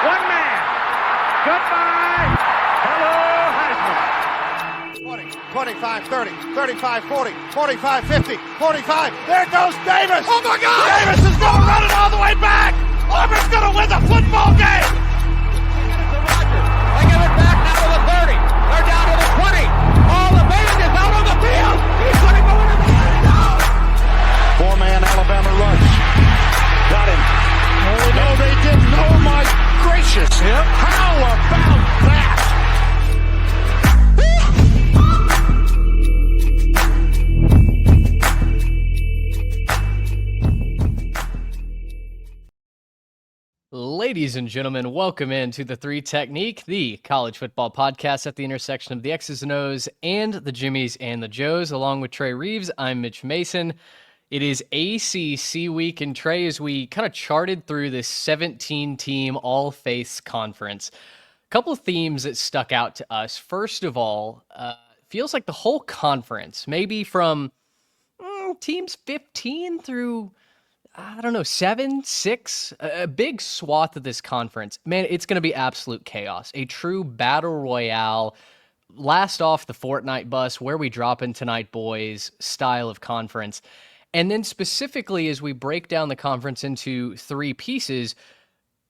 One man. Goodbye. Hello, Heisman. 20, 25, 30, 35, 40, 45, 50, 45. There goes Davis. Oh, my God. Davis is going to run it all the way back. Auburn's going to win the football game. They give it back now to the 30. They're down to the 20. All the band is out on the field. He's going to go into the end zone. Four-man Alabama rush. Got him. Oh, no, they didn't. Oh, my gracious. Yep. How about that? Ladies and gentlemen, welcome into the Three Technique, the college football podcast at the intersection of the X's and O's and the Jimmies and the Joes. Along with Trey Reeves, I'm Mitch Mason. It is ACC week, and Trey, as we kind of charted through this 17-team all-faiths conference, a couple of themes that stuck out to us. First of all, feels like the whole conference, maybe from teams 15 through 7, 6, a big swath of this conference. Man, it's going to be absolute chaos. A true battle royale, last off the Fortnite bus, where we drop in tonight, boys, style of conference. And then specifically, as we break down the conference into three pieces,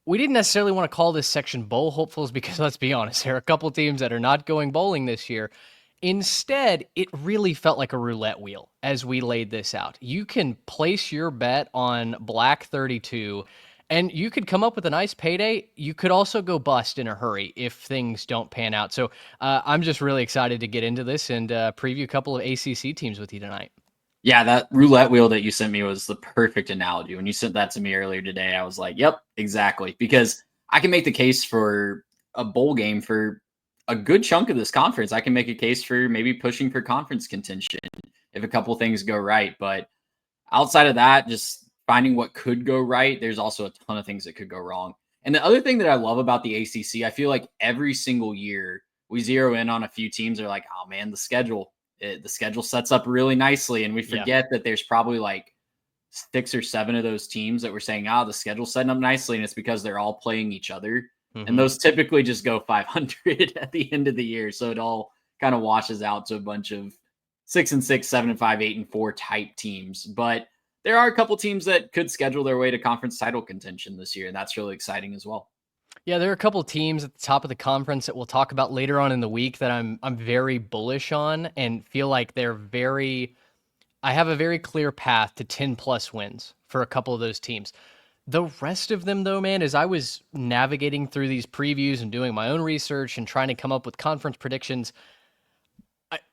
we didn't necessarily want to call this section bowl hopefuls because, let's be honest, there are a couple teams that are not going bowling this year. Instead, it really felt like a roulette wheel as we laid this out. You can place your bet on Black 32, and you could come up with a nice payday. You could also go bust in a hurry if things don't pan out. So I'm just really excited to get into this and preview a couple of ACC teams with you tonight. Yeah, that roulette wheel that you sent me was the perfect analogy. When you sent that to me earlier today, I was like, yep, exactly. Because I can make the case for a bowl game for a good chunk of this conference. I can make a case for maybe pushing for conference contention if a couple things go right. But outside of that, just finding what could go right, there's also a ton of things that could go wrong. And the other thing that I love about the ACC, I feel like every single year we zero in on a few teams that are like, oh man, the schedule sets up really nicely. And we forget that there's probably like 6 or 7 of those teams that we're saying, the schedule's setting up nicely. And it's because they're all playing each other. Mm-hmm. And those typically just go 500 at the end of the year. So it all kind of washes out to a bunch of 6-6, 7-5, 8-4 type teams. But there are a couple teams that could schedule their way to conference title contention this year. And that's really exciting as well. Yeah, there are a couple teams at the top of the conference that we'll talk about later on in the week that I'm very bullish on and feel like I have a very clear path to 10 plus wins for a couple of those teams. The rest of them, though, man, as I was navigating through these previews and doing my own research and trying to come up with conference predictions,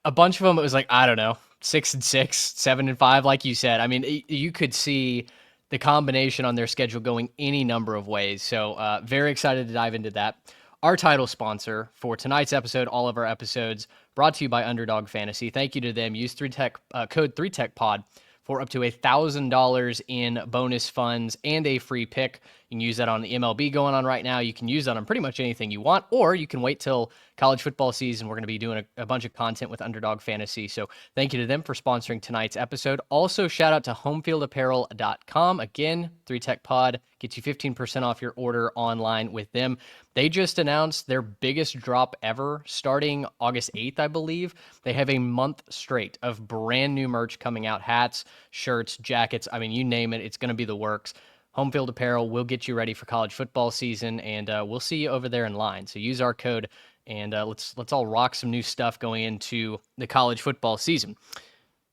a bunch of them, it was like, I don't know, 6-6, 7-5, like you said. I mean, you could see the combination on their schedule going any number of ways. So very excited to dive into that. Our title sponsor for tonight's episode, all of our episodes, brought to you by Underdog Fantasy. Thank you to them. Use code 3TechPod for up to $1,000 in bonus funds and a free pick. You can use that on the MLB going on right now. You can use that on pretty much anything you want, or you can wait till college football season. We're going to be doing a bunch of content with Underdog Fantasy. So thank you to them for sponsoring tonight's episode. Also, shout out to homefieldapparel.com. Again, 3TechPod gets you 15% off your order online with them. They just announced their biggest drop ever starting August 8th, I believe. They have a month straight of brand new merch coming out, hats, shirts, jackets. I mean, you name it, it's going to be the works. Home Field Apparel will get you ready for college football season, and we'll see you over there in line. So use our code, and let's all rock some new stuff going into the college football season.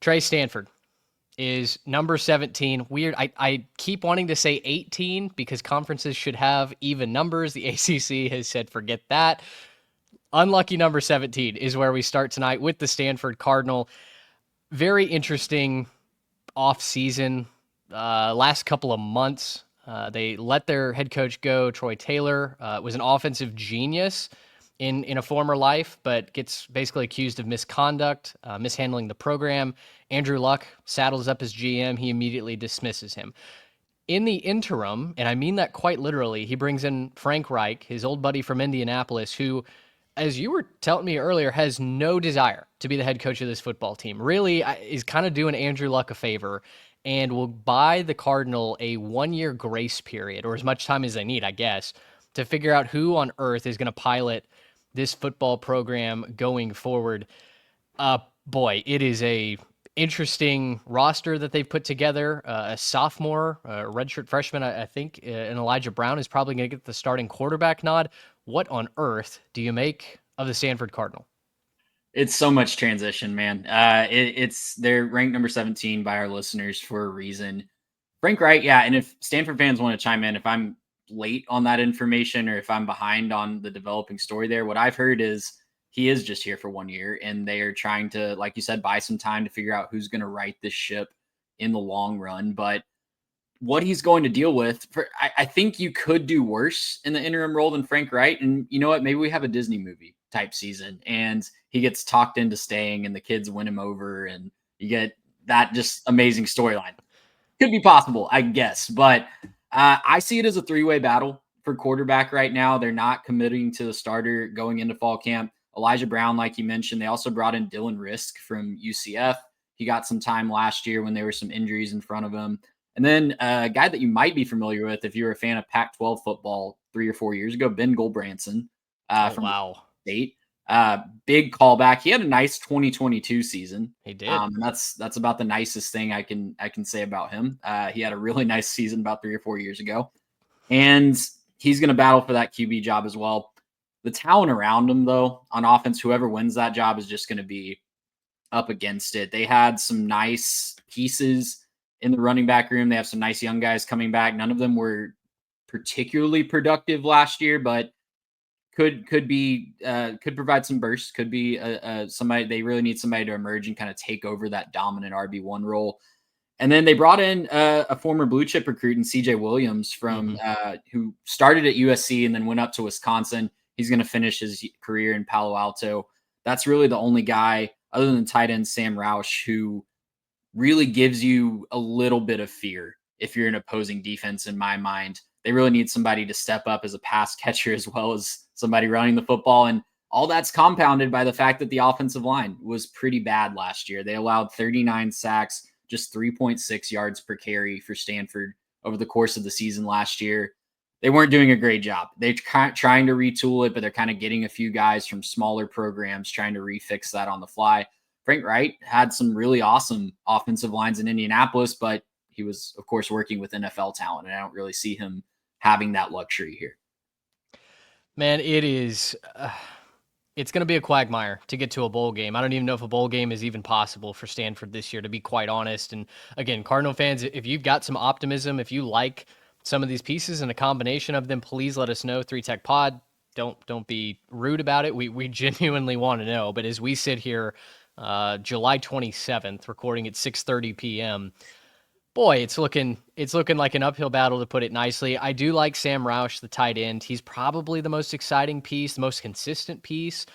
Trey, Stanford is number 17. Weird. I keep wanting to say 18 because conferences should have even numbers. The ACC has said forget that. Unlucky number 17 is where we start tonight with the Stanford Cardinal. Very interesting off-season. Last couple of months, they let their head coach go. Troy Taylor was an offensive genius in a former life, but gets basically accused of misconduct, mishandling the program. Andrew Luck saddles up as GM. He immediately dismisses him. In the interim, and I mean that quite literally, he brings in Frank Reich, his old buddy from Indianapolis, who, as you were telling me earlier, has no desire to be the head coach of this football team. Really is kind of doing Andrew Luck a favor and will buy the Cardinal a 1-year grace period, or as much time as they need, I guess, to figure out who on earth is going to pilot this football program going forward. Boy, it is a interesting roster that they've put together. A sophomore, redshirt freshman, I think, and Elijah Brown is probably going to get the starting quarterback nod. What on earth do you make of the Stanford Cardinal? It's so much transition, man. It's they're ranked number 17 by our listeners for a reason. Frank Wright, yeah. And if Stanford fans want to chime in, if I'm late on that information or if I'm behind on the developing story there, what I've heard is he is just here for 1 year and they are trying to, like you said, buy some time to figure out who's going to right this ship in the long run. But what he's going to deal with, I think you could do worse in the interim role than Frank Wright. And you know what? Maybe we have a Disney movie type season and he gets talked into staying and the kids win him over and you get that just amazing storyline. Could be possible, I guess. But I see it as a three-way battle for quarterback right now. They're not committing to the starter going into fall camp. Elijah Brown, like you mentioned, they also brought in Dylan Risk from UCF. He got some time last year when there were some injuries in front of him. And then a guy that you might be familiar with if you were a fan of Pac-12 football 3 or 4 years ago, Ben Goldbranson from State. Big callback. He had a nice 2022 season. He did. That's about the nicest thing I can say about him. He had a really nice season about 3 or 4 years ago. And he's going to battle for that QB job as well. The talent around him, though, on offense, whoever wins that job is just going to be up against it. They had some nice pieces in the running back room. They have some nice young guys coming back. None of them were particularly productive last year, but could provide some bursts. Could be somebody they really need somebody to emerge and kind of take over that dominant RB1 role. And then they brought in a former blue chip recruit in CJ Williams from who started at USC and then went up to Wisconsin. He's going to finish his career in Palo Alto. That's really the only guy other than tight end Sam Roush who really gives you a little bit of fear if you're an opposing defense in my mind. They really need somebody to step up as a pass catcher as well as somebody running the football. And all that's compounded by the fact that the offensive line was pretty bad last year. They allowed 39 sacks, just 3.6 yards per carry for Stanford over the course of the season last year. They weren't doing a great job. They're trying to retool it, but they're kind of getting a few guys from smaller programs trying to refix that on the fly. Frank Wright had some really awesome offensive lines in Indianapolis, but he was, of course, working with NFL talent, and I don't really see him having that luxury here. Man, it's going to be a quagmire to get to a bowl game. I don't even know if a bowl game is even possible for Stanford this year, to be quite honest. And again, Cardinal fans, if you've got some optimism, if you like some of these pieces and a combination of them, please let us know. 3Tech Pod. Don't be rude about it. We genuinely want to know. But as we sit here, July 27th, recording at 6:30 p.m., boy, it's looking like an uphill battle, to put it nicely. I do like Sam Roush, the tight end. He's probably the most exciting piece, the most consistent piece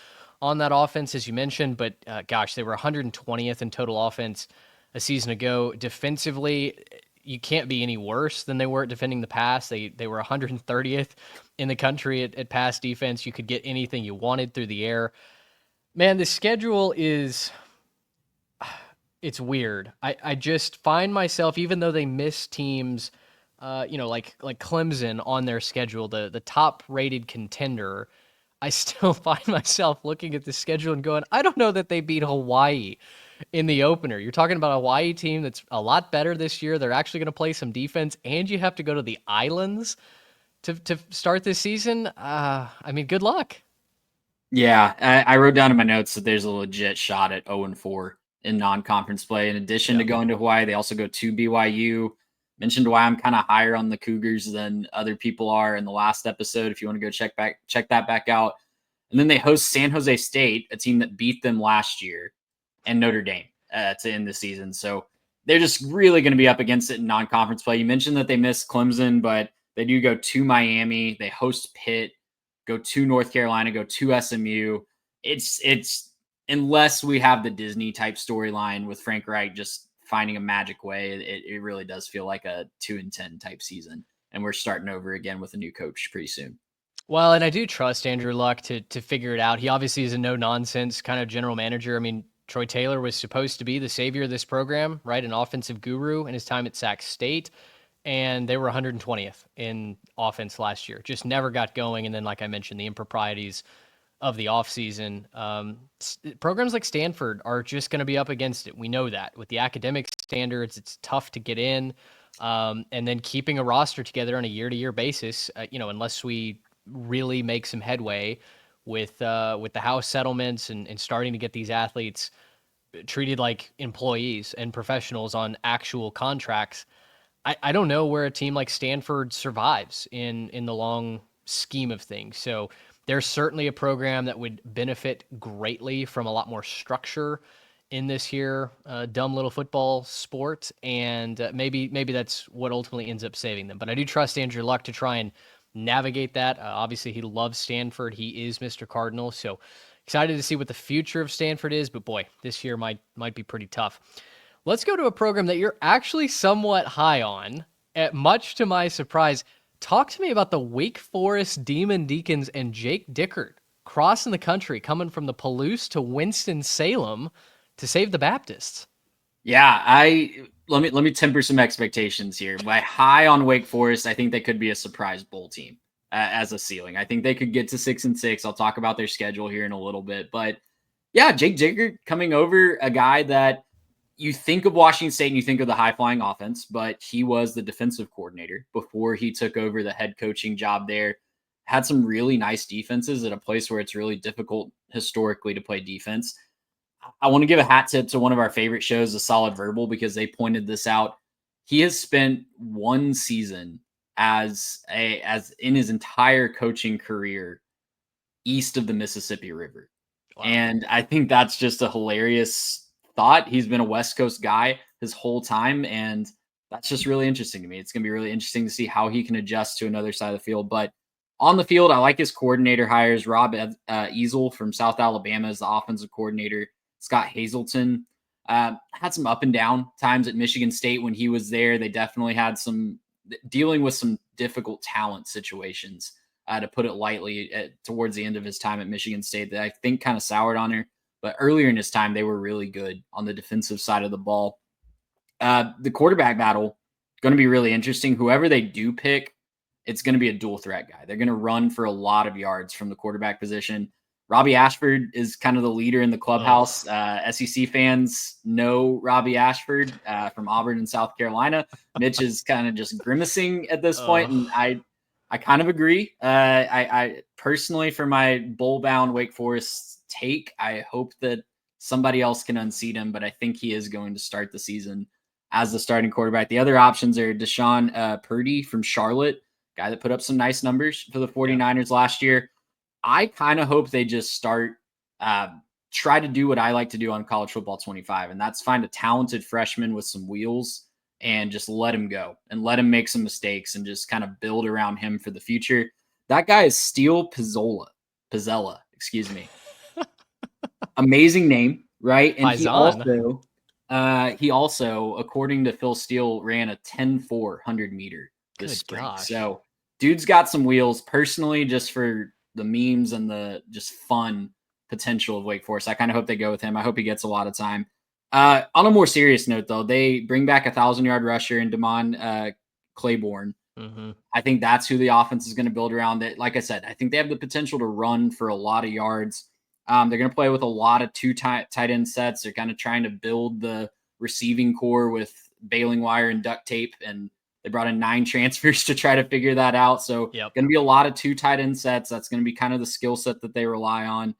on that offense, as you mentioned. But gosh, they were 120th in total offense a season ago. Defensively, you can't be any worse than they were at defending the pass. They were 130th in the country at pass defense. You could get anything you wanted through the air. Man, the schedule is... it's weird. I just find myself, even though they miss teams, like Clemson on their schedule, the top rated contender, I still find myself looking at the schedule and going, I don't know that they beat Hawaii in the opener. You're talking about a Hawaii team that's a lot better this year. They're actually going to play some defense, and you have to go to the islands to start this season. Good luck. Yeah, I wrote down in my notes that there's a legit shot at 0-4 in non-conference play. In addition to going to Hawaii, they also go to BYU. Mentioned why I'm kind of higher on the Cougars than other people are in the last episode. If you want to go check that back out. And then they host San Jose State, a team that beat them last year, and Notre Dame to end the season. So they're just really going to be up against it in non-conference play. You mentioned that they missed Clemson, but they do go to Miami. They host Pitt, go to North Carolina, go to SMU. It's unless we have the Disney type storyline with Frank Wright just finding a magic way, it really does feel like a 2-10 type season. And we're starting over again with a new coach pretty soon. Well, and I do trust Andrew Luck to figure it out. He obviously is a no-nonsense kind of general manager. I mean, Troy Taylor was supposed to be the savior of this program, right? An offensive guru in his time at Sac State. and they were 120th in offense last year. Just never got going. And then, like I mentioned, the improprieties of the offseason. Programs like Stanford are just going to be up against it. We know that. With the academic standards, it's tough to get in. And then keeping a roster together on a year-to-year basis, unless we really make some headway with the house settlements and starting to get these athletes treated like employees and professionals on actual contracts, I don't know where a team like Stanford survives in the long scheme of things. So there's certainly a program that would benefit greatly from a lot more structure in this here dumb little football sport, and maybe that's what ultimately ends up saving them. But I do trust Andrew Luck to try and navigate that. Obviously, he loves Stanford. He is Mr. Cardinal, so excited to see what the future of Stanford is. But boy, this year might be pretty tough. Let's go to a program that you're actually somewhat high on, much to my surprise. Talk to me about the Wake Forest Demon Deacons and Jake Dickert crossing the country, coming from the Palouse to Winston-Salem to save the Baptists. Yeah, let me temper some expectations here. By high on Wake Forest, I think they could be a surprise bowl team as a ceiling. I think they could get to 6-6. I'll talk about their schedule here in a little bit, but yeah, Jake Dickert coming over, a guy that you think of Washington State and you think of the high-flying offense, but he was the defensive coordinator before he took over the head coaching job there. Had some really nice defenses at a place where it's really difficult historically to play defense. I want to give a hat tip to one of our favorite shows, The Solid Verbal, because they pointed this out. He has spent one season as in his entire coaching career east of the Mississippi River. Wow. And I think that's just a hilarious thought. He's been a West Coast guy his whole time, and that's just really interesting to me. It's going to be really interesting to see how he can adjust to another side of the field. But on the field, I like his coordinator hires. Rob Easel from South Alabama as the offensive coordinator. Scott Hazelton had some up and down times at Michigan State when he was there. They definitely had some dealing with some difficult talent situations, to put it lightly, towards the end of his time at Michigan State that I think kind of soured on her. But earlier in his time, they were really good on the defensive side of the ball. The quarterback battle going to be really interesting. Whoever they do pick, it's going to be a dual threat guy. They're going to run for a lot of yards from the quarterback position. Robbie Ashford is kind of the leader in the clubhouse. SEC fans know Robbie Ashford from Auburn and South Carolina. Mitch is kind of just grimacing at this point, and I kind of agree. I personally, for my bowl-bound Wake Forest take, I hope that somebody else can unseat him, but I think he is going to start the season as the starting quarterback. The other options are Deshaun Purdy from Charlotte, guy that put up some nice numbers for the 49ers last year. I kind of hope they just start, try to do what I like to do on College Football 25, and that's find a talented freshman with some wheels and just let him go and let him make some mistakes and just kind of build around him for the future. That guy is Steele Pizzella, excuse me. Amazing name, right? And he also, according to Phil Steele, ran a 10.4 100-meter this spring. Gosh. So dude's got some wheels. Personally, just for the memes and the just fun potential of Wake Forest, I kind of hope they go with him. I hope he gets a lot of time. On a more serious note, though, they bring back a 1,000-yard rusher in Damon Claiborne. Mm-hmm. I think that's who the offense is going to build around. That, like I said, I think they have the potential to run for a lot of yards. They're going to play with a lot of two tight end sets. They're kind of trying to build the receiving core with baling wire and duct tape, and they brought in 9 transfers to try to figure that out. So going to be a lot of 2 tight end sets. That's going to be kind of the skill set that they rely on.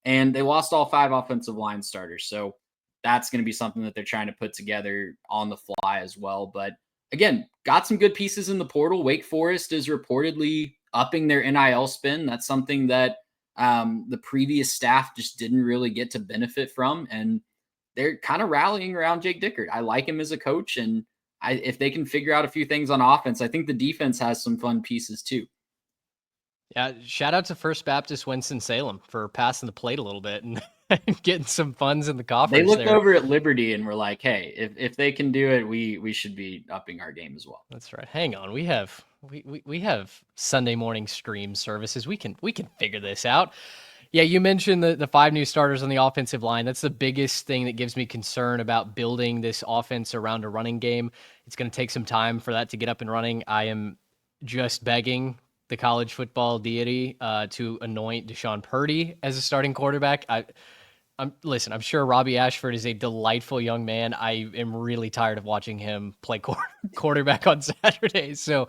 And they lost all 5 offensive line starters. So that's going to be something that they're trying to put together on the fly as well. But again, got some good pieces in the portal. Wake Forest is reportedly upping their NIL spend. That's something that the previous staff just didn't really get to benefit from. And they're kind of rallying around Jake Dickert. I like him as a coach. And if they can figure out a few things on offense, I think the defense has some fun pieces too. Yeah, shout out to First Baptist Winston-Salem for passing the plate a little bit and getting some funds in the coffers. They looked over at Liberty and were like, "Hey, if they can do it, we should be upping our game as well." That's right. Hang on, we have Sunday morning stream services. We can figure this out. Yeah, you mentioned the 5 new starters on the offensive line. That's the biggest thing that gives me concern about building this offense around a running game. It's going to take some time for that to get up and running. I am just begging the college football deity to anoint Deshaun Purdy as a starting quarterback. Listen, I'm sure Robbie Ashford is a delightful young man. I am really tired of watching him play quarterback on Saturdays. So,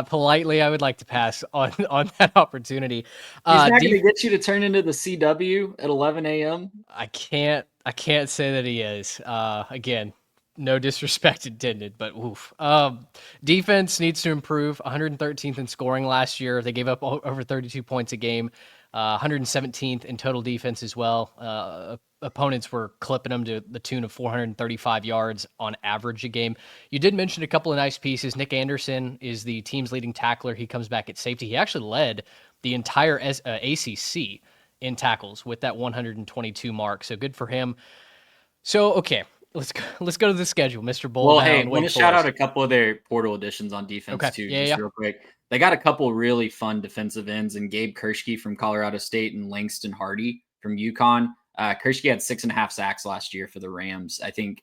politely, I would like to pass on that opportunity. He's not going to get you to turn into the CW at 11 a.m. I can't say that he is. Again, no disrespect intended, but oof. Defense needs to improve. 113th in scoring last year. They gave up over 32 points a game. 117th in total defense as well. Opponents were clipping them to the tune of 435 yards on average a game. You did mention a couple of nice pieces. Nick Anderson is the team's leading tackler. He comes back at safety. He actually led the entire ACC in tackles with that 122 mark. So good for him. So, okay, let's go to the schedule, Mr. Bull. Well, hey, I want to shout out a couple of their portal additions on defense too, real quick. They got a couple really fun defensive ends, and Gabe Kershke from Colorado State and Langston Hardy from UConn. Kershke had 6.5 sacks last year for the Rams. I think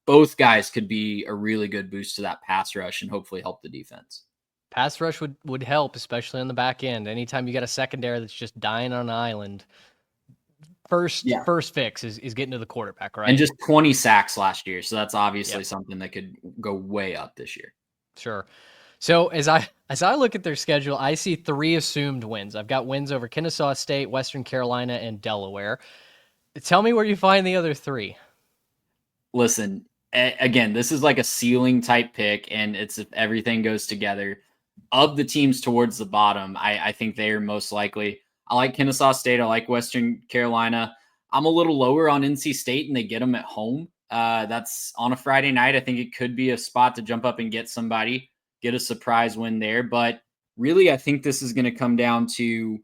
both guys could be a really good boost to that pass rush and hopefully help the defense. Pass rush would help, especially on the back end. Anytime you got a secondary that's just dying on an island, first fix is getting to the quarterback, right? And just 20 sacks last year, so that's obviously something that could go way up this year. Sure. So as I look at their schedule, I see 3 assumed wins. I've got wins over Kennesaw State, Western Carolina, and Delaware. Tell me where you find the other 3. Listen, again, this is like a ceiling type pick, and it's if everything goes together. Of the teams towards the bottom, I think they are most likely. I like Kennesaw State. I like Western Carolina. I'm a little lower on NC State, and they get them at home. That's on a Friday night. I think it could be a spot to jump up and get somebody, get a surprise win there. But really, I think this is going to come down to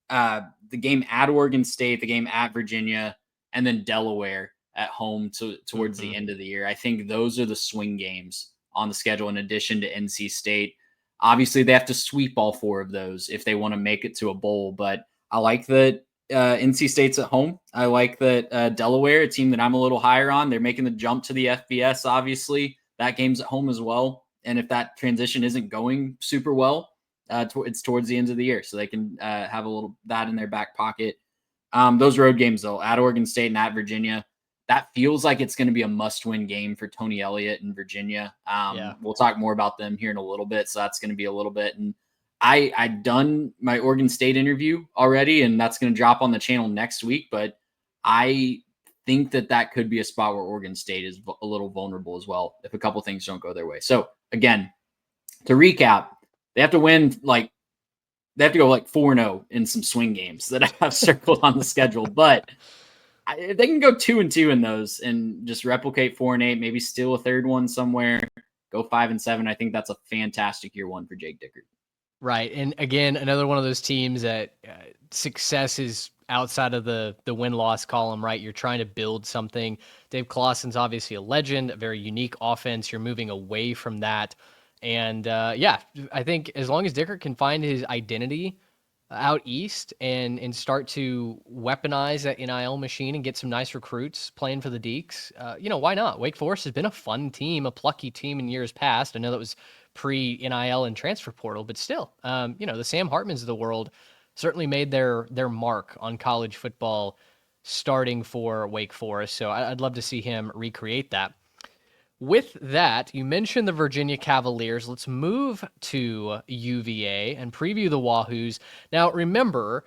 the game at Oregon State, the game at Virginia, and then Delaware at home towards the end of the year. I think those are the swing games on the schedule in addition to NC State. Obviously, they have to sweep all 4 of those if they want to make it to a bowl. But I like that NC State's at home. I like that Delaware, a team that I'm a little higher on, they're making the jump to the FBS, obviously. That game's at home as well. And if that transition isn't going super well, it's towards the end of the year. So they can have a little that in their back pocket. Those road games, though, at Oregon State and at Virginia, that feels like it's going to be a must-win game for Tony Elliott and Virginia. We'll talk more about them here in a little bit, so that's going to be a little bit. And I've done my Oregon State interview already, and that's going to drop on the channel next week. But I think that could be a spot where Oregon State is a little vulnerable as well if a couple things don't go their way. So, again, to recap, they have to win they have to go 4-0 in some swing games that I have circled on the schedule. But if they can go 2-2 in those and just replicate 4-8, maybe steal a third one somewhere, go 5-7. I think that's a fantastic year 1 for Jake Dickert. Right. And again, another one of those teams that success is outside of the win-loss column, right? You're trying to build something. Dave Clawson's obviously a legend, a very unique offense. You're moving away from that. And I think as long as Dickert can find his identity out east and start to weaponize that NIL machine and get some nice recruits playing for the Deacs, why not? Wake Forest has been a fun team, a plucky team in years past. I know that was pre-NIL and transfer portal, but still, the Sam Hartmans of the world certainly made their mark on college football starting for Wake Forest. So I'd love to see him recreate that. With that, you mentioned the Virginia Cavaliers. Let's move to UVA and preview the Wahoos. Now, remember,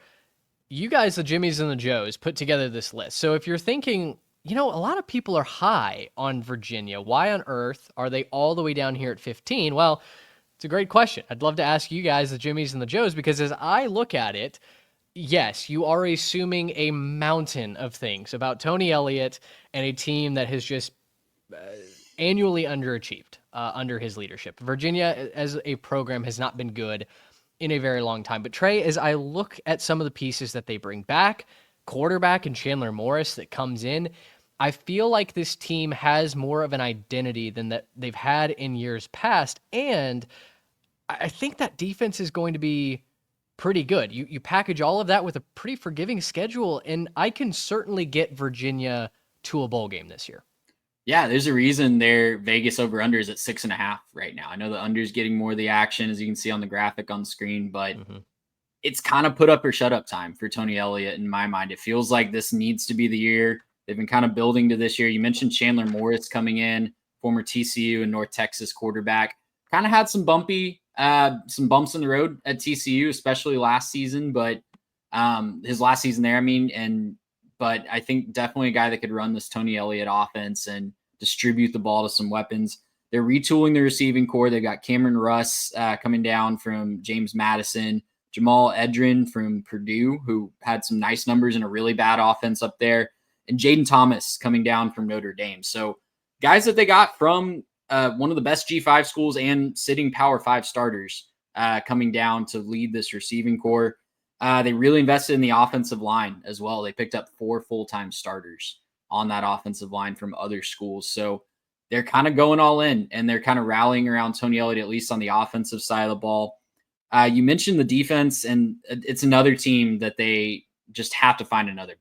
you guys, the Jimmies and the Joes, put together this list. So if you're thinking, a lot of people are high on Virginia, why on earth are they all the way down here at 15? Well, it's a great question. I'd love to ask you guys, the Jimmies and the Joes, because as I look at it, yes, you are assuming a mountain of things about Tony Elliott and a team that has just annually underachieved under his leadership. Virginia, as a program, has not been good in a very long time. But Trey, as I look at some of the pieces that they bring back, quarterback and Chandler Morris that comes in, I feel like this team has more of an identity than that they've had in years past. And I think that defense is going to be pretty good. You package all of that with a pretty forgiving schedule, and I can certainly get Virginia to a bowl game this year. Yeah, there's a reason their Vegas over-under is at 6.5 right now. I know the under is getting more of the action, as you can see on the graphic on the screen, but it's kind of put up or shut up time for Tony Elliott in my mind. It feels like this needs to be the year. They've been kind of building to this year. You mentioned Chandler Morris coming in, former TCU and North Texas quarterback. Kind of had some bumps in the road at TCU, especially last season, but his last season there, but I think definitely a guy that could run this Tony Elliott offense and distribute the ball to some weapons. They're retooling the receiving core. They've got Cameron Russ coming down from James Madison, Jamal Edrin from Purdue, who had some nice numbers in a really bad offense up there, and Jaden Thomas coming down from Notre Dame. So guys that they got from one of the best G5 schools and sitting Power 5 starters coming down to lead this receiving core. They really invested in the offensive line as well. They picked up 4 full-time starters on that offensive line from other schools. So they're kind of going all in, and they're kind of rallying around Tony Elliott, at least on the offensive side of the ball. You mentioned the defense, and it's another team that they just have to find another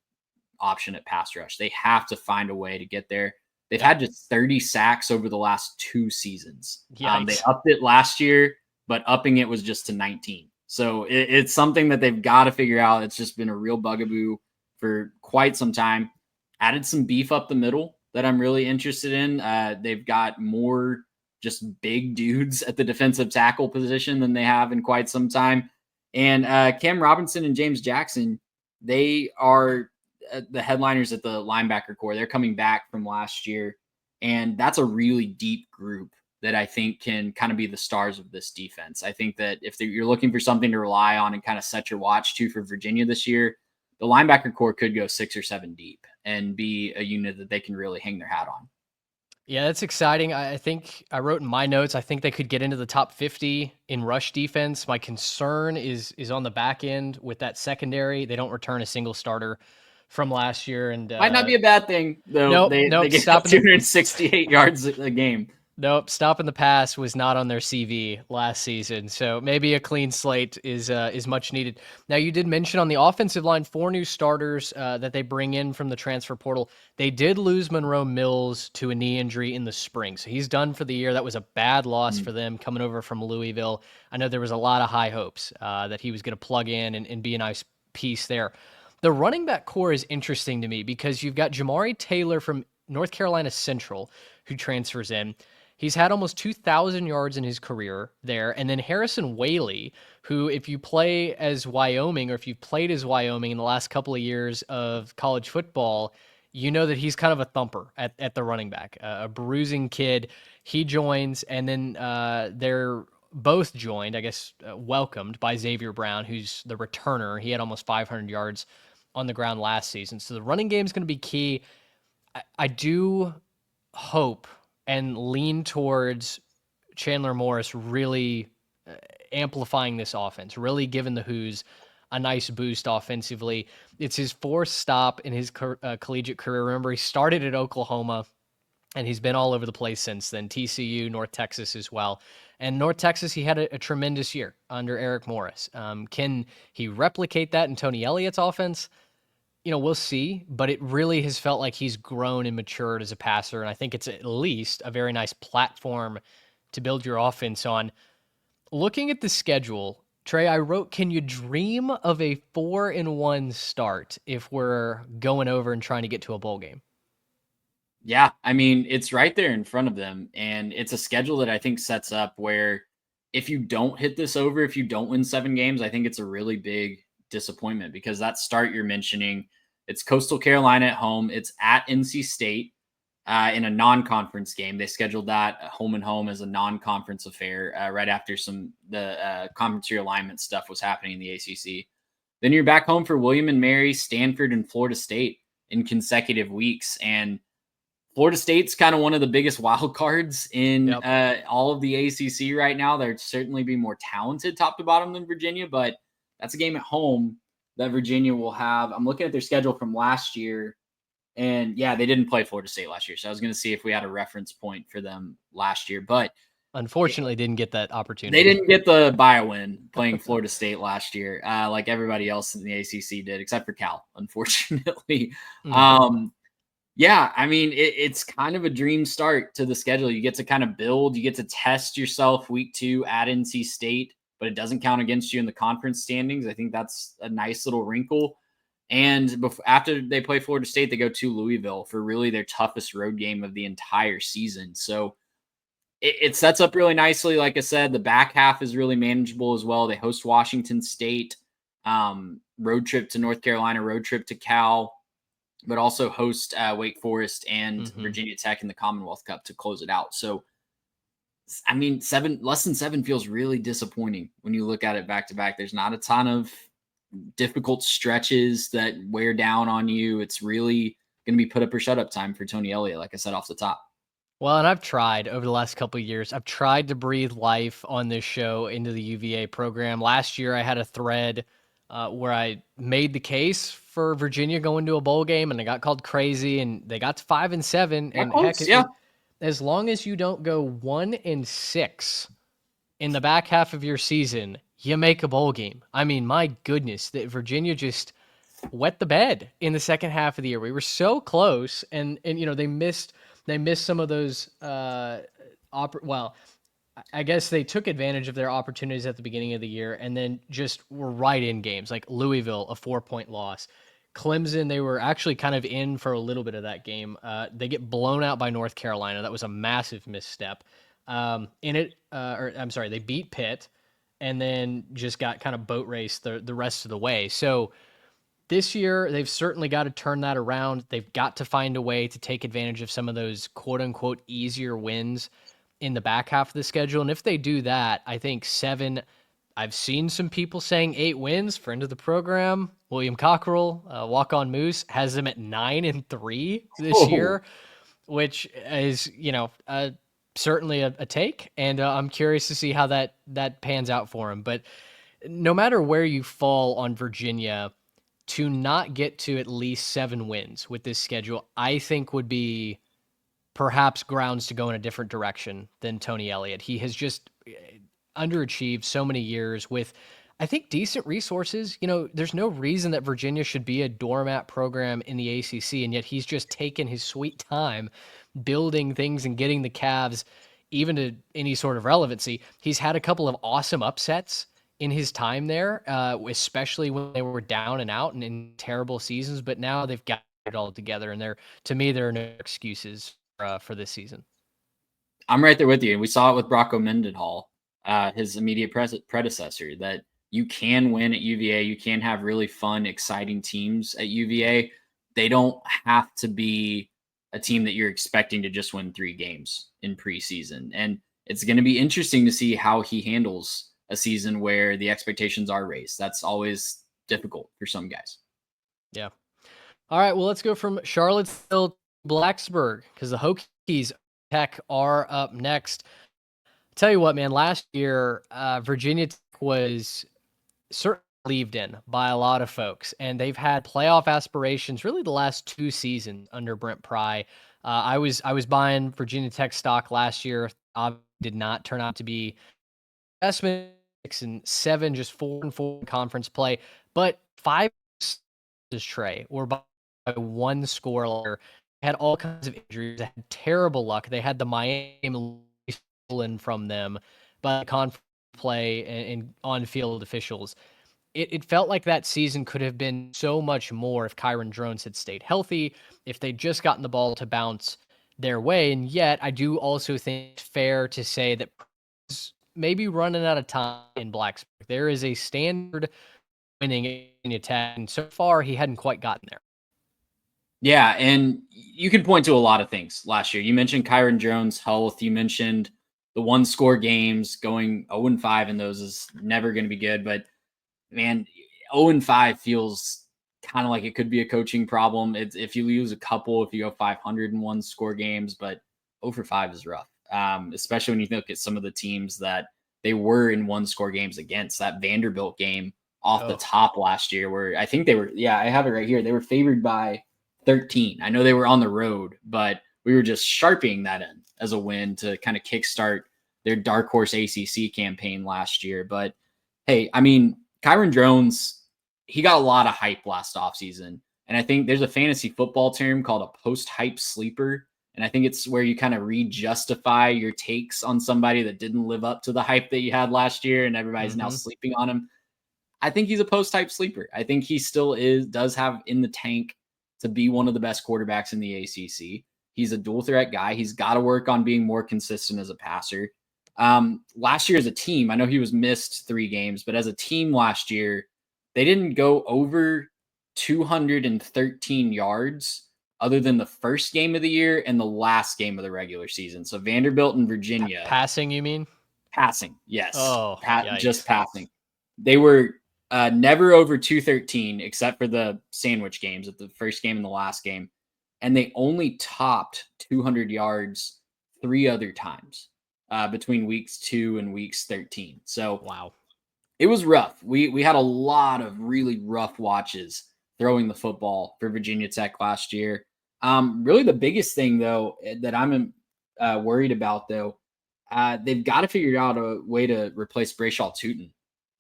option at pass rush. They have to find a way to get there. They've had just 30 sacks over the last 2 seasons. They upped it last year, but upping it was just to 19. So it's something that they've got to figure out. It's just been a real bugaboo for quite some time. Added some beef up the middle that I'm really interested in. They've got more just big dudes at the defensive tackle position than they have in quite some time. And Cam Robinson and James Jackson, they are the headliners at the linebacker core. They're coming back from last year, and that's a really deep group that I think can kind of be the stars of this defense. I think that if you're looking for something to rely on and kind of set your watch to for Virginia this year, the linebacker core could go 6 or 7 deep and be a unit that they can really hang their hat on. Yeah, that's exciting. I think I wrote in my notes, I think they could get into the top 50 in rush defense. My concern is on the back end with that secondary. They don't return a single starter from last year, and might not be a bad thing though. They get up 268 yards a game. Nope, stopping the pass was not on their CV last season, so maybe a clean slate is much needed. Now, you did mention on the offensive line 4 new starters that they bring in from the transfer portal. They did lose Monroe Mills to a knee injury in the spring, so he's done for the year. That was a bad loss for them coming over from Louisville. I know there was a lot of high hopes that he was going to plug in and be a nice piece there. The running back core is interesting to me because you've got Jamari Taylor from North Carolina Central who transfers in. He's had almost 2,000 yards in his career there. And then Harrison Whaley, who if you play as Wyoming or if you've played as Wyoming in the last couple of years of college football, you know that he's kind of a thumper at the running back, a bruising kid. He joins, and then they're both joined, I guess, welcomed by Xavier Brown, who's the returner. He had almost 500 yards on the ground last season. So the running game is going to be key. I do hope and lean towards Chandler Morris really amplifying this offense, really giving the Hoos a nice boost offensively. It's his 4th stop in his collegiate career. Remember, he started at Oklahoma, and he's been all over the place since then. TCU, North Texas as well. And North Texas, he had a tremendous year under Eric Morris. Can he replicate that in Tony Elliott's offense? We'll see, but it really has felt like he's grown and matured as a passer, and I think it's at least a very nice platform to build your offense on. Looking at the schedule, Trey, I wrote, can you dream of a 4-1 start if we're going over and trying to get to a bowl game? Yeah, it's right there in front of them, and it's a schedule that I think sets up where if you don't hit this over, if you don't win 7 games, I think it's a really big disappointment because that start you're mentioning, it's Coastal Carolina at home. It's at NC State in a non-conference game. They scheduled that home and home as a non-conference affair right after the conference realignment stuff was happening in the ACC. Then you're back home for William and Mary, Stanford, and Florida State in consecutive weeks. And Florida State's kind of one of the biggest wild cards in all of the ACC right now. They'd certainly be more talented top to bottom than Virginia, but that's a game at home that Virginia will have. I'm looking at their schedule from last year, and yeah, they didn't play Florida State last year. So I was going to see if we had a reference point for them last year, but Unfortunately, didn't get that opportunity. They didn't get the win playing Florida State last year, like everybody else in the ACC did, except for Cal, unfortunately. Yeah, I mean, it's kind of a dream start to the schedule. You get to kind of build, you get to test yourself week 2 at NC State, but it doesn't count against you in the conference standings. I think that's a nice little wrinkle. And after they play Florida State, they go to Louisville for really their toughest road game of the entire season. So it sets up really nicely. Like I said, the back half is really manageable as well. They host Washington State, road trip to North Carolina, road trip to Cal, but also host Wake Forest and Virginia Tech in the Commonwealth Cup to close it out. So, I mean, less than 7 feels really disappointing when you look at it back to back. There's not a ton of difficult stretches that wear down on you. It's really going to be put up or shut up time for Tony Elliott, like I said off the top. Well, and I've tried over the last couple of years. I've tried to breathe life on this show into the UVA program. Last year, I had a thread where I made the case for Virginia going to a bowl game, and I got called crazy, and they got to 5-7. And heck, as long as you don't go 1-6 in the back half of your season, you make a bowl game. I mean, my goodness, that Virginia just wet the bed in the second half of the year. We were so close, and you know, they missed some of those I guess they took advantage of their opportunities at the beginning of the year and then just were right in games like Louisville, a 4-point loss. Clemson, they were actually kind of in for a little bit of that game. They get blown out by North Carolina. That was a massive misstep. They beat Pitt and then just got kind of boat raced the rest of the way. So this year, they've certainly got to turn that around. They've got to find a way to take advantage of some of those quote-unquote easier wins in the back half of the schedule. And if they do that, I think 7, I've seen some people saying 8 wins. Friend of the program, William Cockrell, walk-on Moose, has them at 9-3 this year, which is, certainly a take. And I'm curious to see how that pans out for him. But no matter where you fall on Virginia, to not get to at least 7 wins with this schedule, I think would be perhaps grounds to go in a different direction than Tony Elliott. He has just underachieved so many years with, I think, decent resources. There's no reason that Virginia should be a doormat program in the ACC, and yet he's just taken his sweet time building things and getting the Cavs even to any sort of relevancy. He's had a couple of awesome upsets in his time there, especially when they were down and out and in terrible seasons, but now they've got it all together, and to me, there are no excuses for this season. I'm right there with you. We saw it with Brocco Mendenhall, his immediate predecessor, that you can win at UVA. You can have really fun, exciting teams at UVA. They don't have to be a team that you're expecting to just win 3 games in preseason. And it's going to be interesting to see how he handles a season where the expectations are raised. That's always difficult for some guys. Yeah. All right. Well, let's go from Charlottesville to Blacksburg, because the Hokies Tech are up next. Tell you what, man, last year, Virginia Tech was certainly believed in by a lot of folks, and they've had playoff aspirations really the last 2 seasons under Brent Pry. I was buying Virginia Tech stock last year. Obviously did not turn out to be investment. 6-7, just 4-4 in conference play, but 5 Trey were by 1 score. Had all kinds of injuries. They had terrible luck. They had the Miami stolen from them by conference play and on-field officials. It felt like that season could have been so much more if Kyron Drones had stayed healthy, if they'd just gotten the ball to bounce their way. And yet, I do also think it's fair to say that maybe running out of time in Blacksburg. There is a standard winning in attack, and so far he hadn't quite gotten there. Yeah, and you can point to a lot of things last year. You mentioned Kyron Jones' health. You mentioned the 1-score games. Going 0-5 in those is never going to be good. But, man, 0-5 feels kind of like it could be a coaching problem. If you lose a couple, if you go 500 in 1-score games, but 0-5 is rough. Especially when you look at some of the teams that they were in 1-score games against. That Vanderbilt game off the top last year, where I think they were, I have it right here. They were favored by 13. I know they were on the road, but we were just sharping that in as a win to kind of kickstart their dark horse ACC campaign last year. But hey, I mean, Kyron Jones, he got a lot of hype last offseason. And I think there's a fantasy football term called a post-hype sleeper. And I think it's where you kind of re-justify your takes on somebody that didn't live up to the hype that you had last year and everybody's now sleeping on him. I think he's a post-hype sleeper. I think he still does have in the tank to be one of the best quarterbacks in the ACC. He's a dual threat guy. He's got to work on being more consistent as a passer. Last year as a team, I know he was missed 3 games, but as a team last year, they didn't go over 213 yards other than the first game of the year and the last game of the regular season. So Vanderbilt and Virginia. Passing, you mean? Passing, yes. Oh, just passing. They were never over 213 except for the sandwich games at the first game and the last game. And they only topped 200 yards 3 other times between weeks 2 and weeks 13. So wow, it was rough. We had a lot of really rough watches throwing the football for Virginia Tech last year. Really the biggest thing, though, that I'm worried about, though, they've got to figure out a way to replace Brayshaw Tootin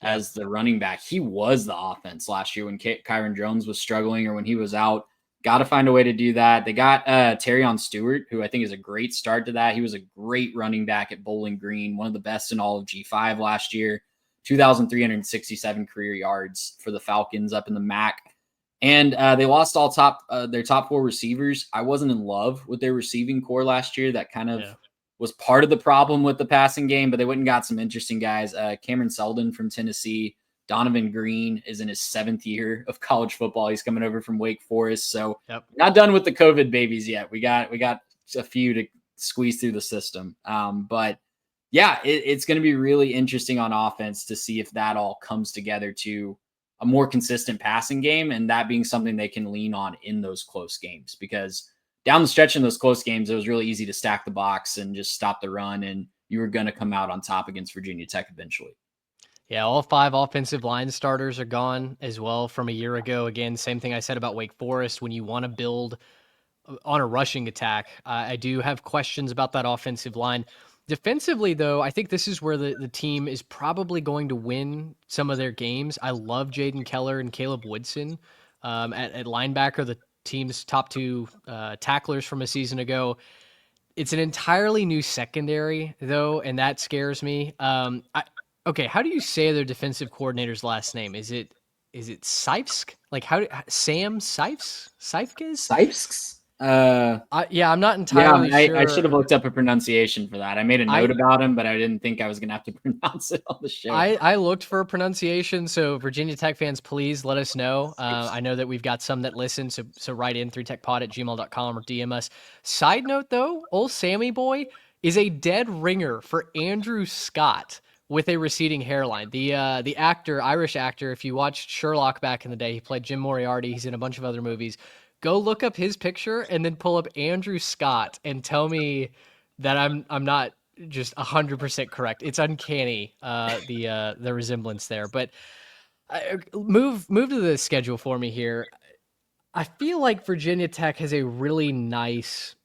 as the running back. He was the offense last year when Kyron Jones was struggling or when he was out. Got to find a way to do that. They got Terrion Stewart, who I think is a great start to that. He was a great running back at Bowling Green, one of the best in all of G5 last year, 2,367 career yards for the Falcons up in the MAC. And they lost their top 4 receivers. I wasn't in love with their receiving core last year. That kind of was part of the problem with the passing game, but they went and got some interesting guys. Cameron Seldon from Tennessee. Donovan Green is in his 7th year of college football. He's coming over from Wake Forest. So not done with the COVID babies yet. We got a few to squeeze through the system. But yeah, it's going to be really interesting on offense to see if that all comes together to a more consistent passing game, and that being something they can lean on in those close games, because down the stretch in those close games, it was really easy to stack the box and just stop the run, and you were going to come out on top against Virginia Tech eventually. Yeah, all 5 offensive line starters are gone as well from a year ago. Again, same thing I said about Wake Forest. When you want to build on a rushing attack, I do have questions about that offensive line. Defensively, though, I think this is where the team is probably going to win some of their games. I love Jaden Keller and Caleb Woodson at linebacker, the team's top 2 tacklers from a season ago. It's an entirely new secondary, though, and that scares me. Okay, how do you say their defensive coordinator's last name? Is it Seifsk? Like Sam Seifs? Seifsk? Yeah, I'm not entirely sure. I should have looked up a pronunciation for that. I made a note about him, but I didn't think I was going to have to pronounce it on the show. I looked for a pronunciation, so Virginia Tech fans, please let us know. I know that we've got some that listen, so write in 3techpod@gmail.com or DM us. Side note, though, old Sammy boy is a dead ringer for Andrew Scott with a receding hairline. The actor, Irish actor, if you watched Sherlock back in the day, he played Jim Moriarty. He's in a bunch of other movies. Go look up his picture and then pull up Andrew Scott and tell me that I'm not just 100% correct. It's uncanny, the resemblance there. But move to the schedule for me here. I feel like Virginia Tech has a really nice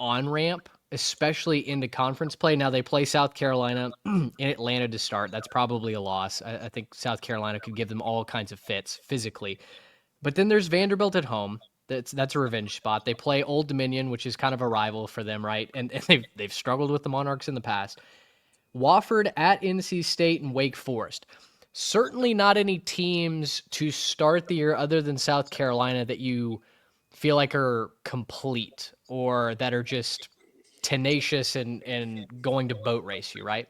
on-ramp, especially into conference play. Now they play South Carolina in Atlanta to start. That's probably a loss. I think South Carolina could give them all kinds of fits physically. But then there's Vanderbilt at home. That's a revenge spot. They play Old Dominion, which is kind of a rival for them, right? And they've struggled with the Monarchs in the past. Wofford at NC State and Wake Forest. Certainly not any teams to start the year other than South Carolina that you feel like are complete or that are just tenacious and going to boat race you, right?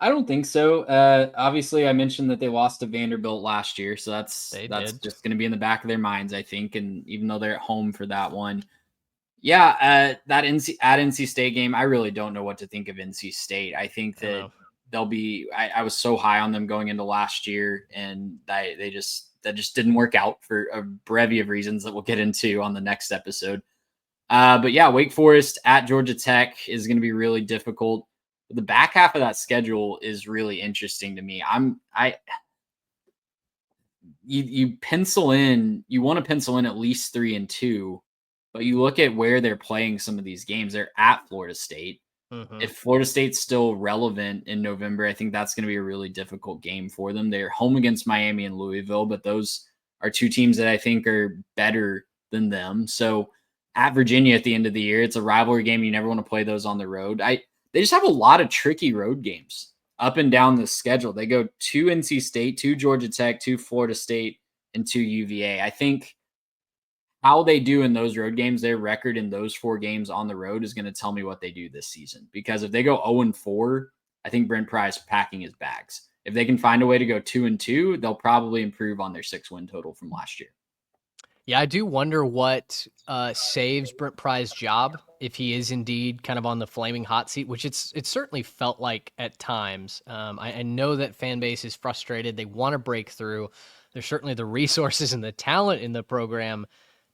I don't think so. Obviously, I mentioned that they lost to Vanderbilt last year, so that's just going to be in the back of their minds, I think. And even though they're at home for that one, that NC State game, I really don't know what to think of NC State. I think that they'll be. I was so high on them going into last year, and that just didn't work out for a bevy of reasons that we'll get into on the next episode. But yeah, Wake Forest at Georgia Tech is going to be really difficult. The back half of that schedule is really interesting to me. You pencil in, you want to pencil in at least 3-2, but you look at where they're playing some of these games. They're at Florida State. Mhm. If Florida State's still relevant in November, I think that's going to be a really difficult game for them. They're home against Miami and Louisville, but those are two teams that I think are better than them. So at Virginia at the end of the year, it's a rivalry game. You never want to play those on the road. They just have a lot of tricky road games up and down the schedule. They go to NC State, to Georgia Tech, to Florida State, and to UVA. I think how they do in those road games, their record in those 4 games on the road is going to tell me what they do this season. Because if they go 0-4, I think Brent Pry's packing his bags. If they can find a way to go 2-2, they'll probably improve on their 6-win total from last year. Yeah, I do wonder what saves Brent Pry's job if he is indeed kind of on the flaming hot seat, which it's certainly felt like at times. I know that fan base is frustrated. They want to break through. There's certainly the resources and the talent in the program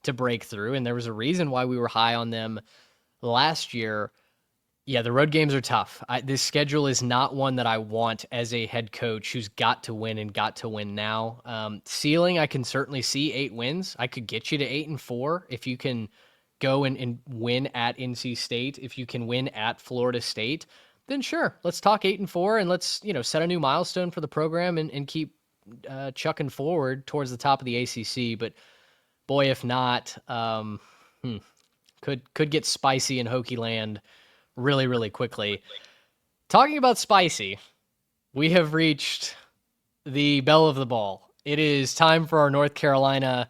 to break through, and there was a reason why we were high on them last year. Yeah, the road games are tough. This schedule is not one that I want as a head coach who's got to win and got to win now. Ceiling, I can certainly see 8 wins. I could get you to 8-4 if you can go and win at NC State. If you can win at Florida State, then sure, let's talk 8-4 and let's set a new milestone for the program and keep chucking forward towards the top of the ACC. But boy, if not, could get spicy in Hokie land really, really quickly. Talking about spicy, we have reached the bell of the ball. It is time for our North Carolina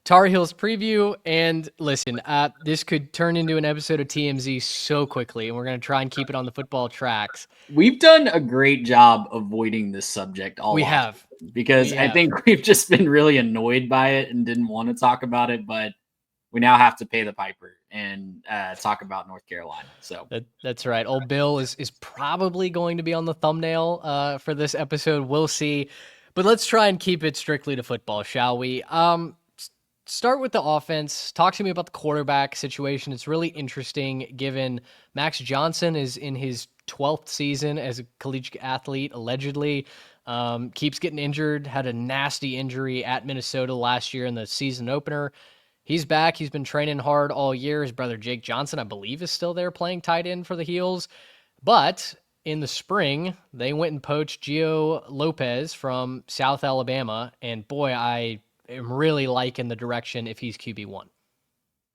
Tar Heels preview. And listen, this could turn into an episode of TMZ so quickly, and we're going to try and keep it on the football tracks. We've done a great job avoiding this subject all We off, have. because I think we've just been really annoyed by it and didn't want to talk about it, but we now have to pay the piper and talk about North Carolina. So that's right. Old Bill is probably going to be on the thumbnail for this episode. We'll see. But let's try and keep it strictly to football, shall we? Start with the offense. Talk to me about the quarterback situation. It's really interesting given Max Johnson is in his 12th season as a collegiate athlete, allegedly. Keeps getting injured, had a nasty injury at Minnesota last year in the season opener. He's back. He's been training hard all year. His brother Jake Johnson, I believe, is still there playing tight end for the Heels. But in the spring, they went and poached Gio Lopez from South Alabama. And boy, I am really liking the direction if he's QB1.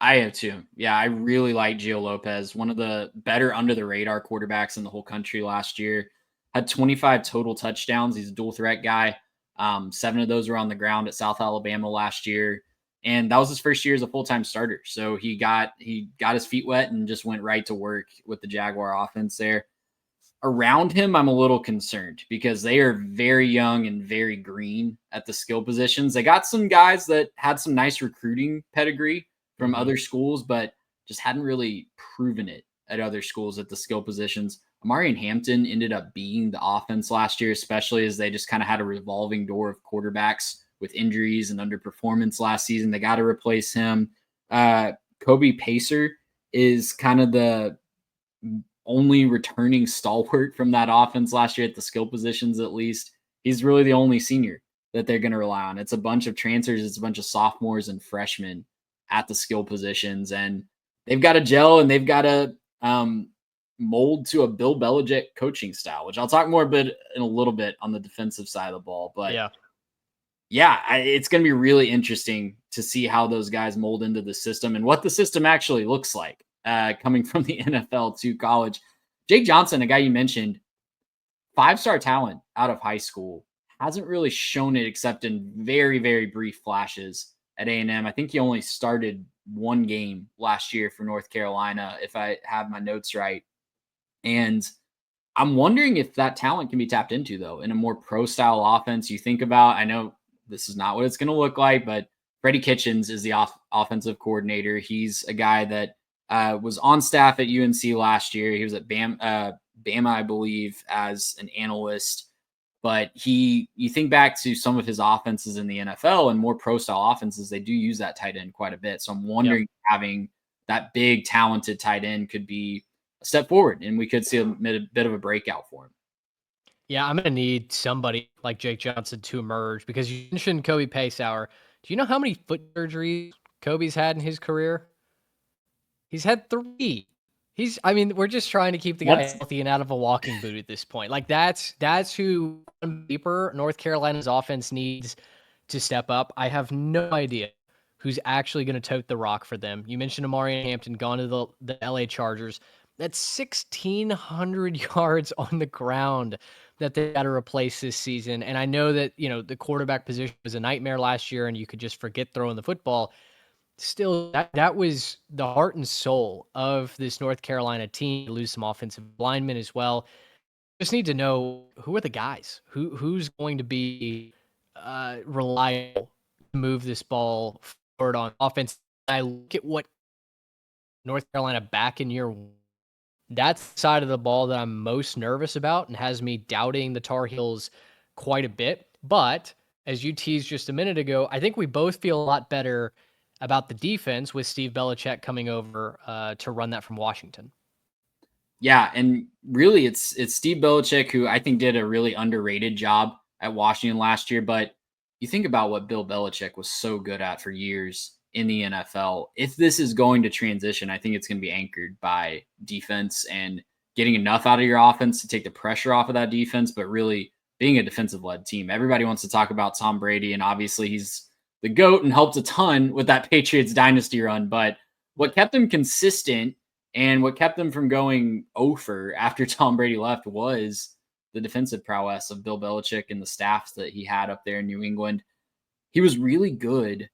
I have too. Yeah, I really like Gio Lopez, one of the better under the radar quarterbacks in the whole country last year. Had 25 total touchdowns. He's a dual threat guy. 7 of those were on the ground at South Alabama last year. And that was his first year as a full-time starter. So he got his feet wet and just went right to work with the Jaguar offense there. Around him, I'm a little concerned because they are very young and very green at the skill positions. They got some guys that had some nice recruiting pedigree from other schools, but just hadn't really proven it at other schools at the skill positions. Amari and Hampton ended up being the offense last year, especially as they just kind of had a revolving door of quarterbacks with injuries and underperformance last season. They got to replace him. Kobe Pacer is kind of the only returning stalwart from that offense last year at the skill positions, at least. He's really the only senior that they're going to rely on. It's a bunch of transfers. It's a bunch of sophomores and freshmen at the skill positions. And they've got to gel and they've got to mold to a Bill Belichick coaching style, which I'll talk more in a little bit on the defensive side of the ball. But it's going to be really interesting to see how those guys mold into the system and what the system actually looks like coming from the NFL to college. Jake Johnson, a guy you mentioned, 5-star talent out of high school, hasn't really shown it except in very, very brief flashes at A&M. I think he only started 1 game last year for North Carolina, if I have my notes right. And I'm wondering if that talent can be tapped into, though, in a more pro-style offense. You think about, I know this is not what it's going to look like, but Freddie Kitchens is the offensive coordinator. He's a guy that was on staff at UNC last year. He was at Bama, I believe, as an analyst. But you think back to some of his offenses in the NFL and more pro-style offenses, they do use that tight end quite a bit. So I'm wondering if having that big, talented tight end could be a step forward, and we could see a bit of a breakout for him. Yeah, I'm going to need somebody like Jake Johnson to emerge because you mentioned Kobe Paysauer. Do you know how many foot surgeries Kobe's had in his career? He's had 3. I mean, we're just trying to keep the guy healthy and out of a walking boot at this point. Like that's who on paper North Carolina's offense needs to step up. I have no idea who's actually going to tote the rock for them. You mentioned Amari Hampton gone to the LA Chargers. That's 1,600 yards on the ground that they got to replace this season. And I know that, the quarterback position was a nightmare last year and you could just forget throwing the football. Still, that was the heart and soul of this North Carolina team. To lose some offensive linemen as well. Just need to know who are the guys, who's going to be reliable to move this ball forward on offense. I look at what North Carolina back in year one, that's the side of the ball that I'm most nervous about and has me doubting the Tar Heels quite a bit. But as you teased just a minute ago, I think we both feel a lot better about the defense with Steve Belichick coming over to run that from Washington. Yeah, and really it's Steve Belichick who I think did a really underrated job at Washington last year. But you think about what Bill Belichick was so good at for years in the NFL. If this is going to transition, I think it's going to be anchored by defense and getting enough out of your offense to take the pressure off of that defense, but really being a defensive-led team. Everybody wants to talk about Tom Brady, and obviously he's the GOAT and helped a ton with that Patriots dynasty run. But what kept him consistent and what kept them from going over after Tom Brady left was the defensive prowess of Bill Belichick and the staffs that he had up there in New England. He was really good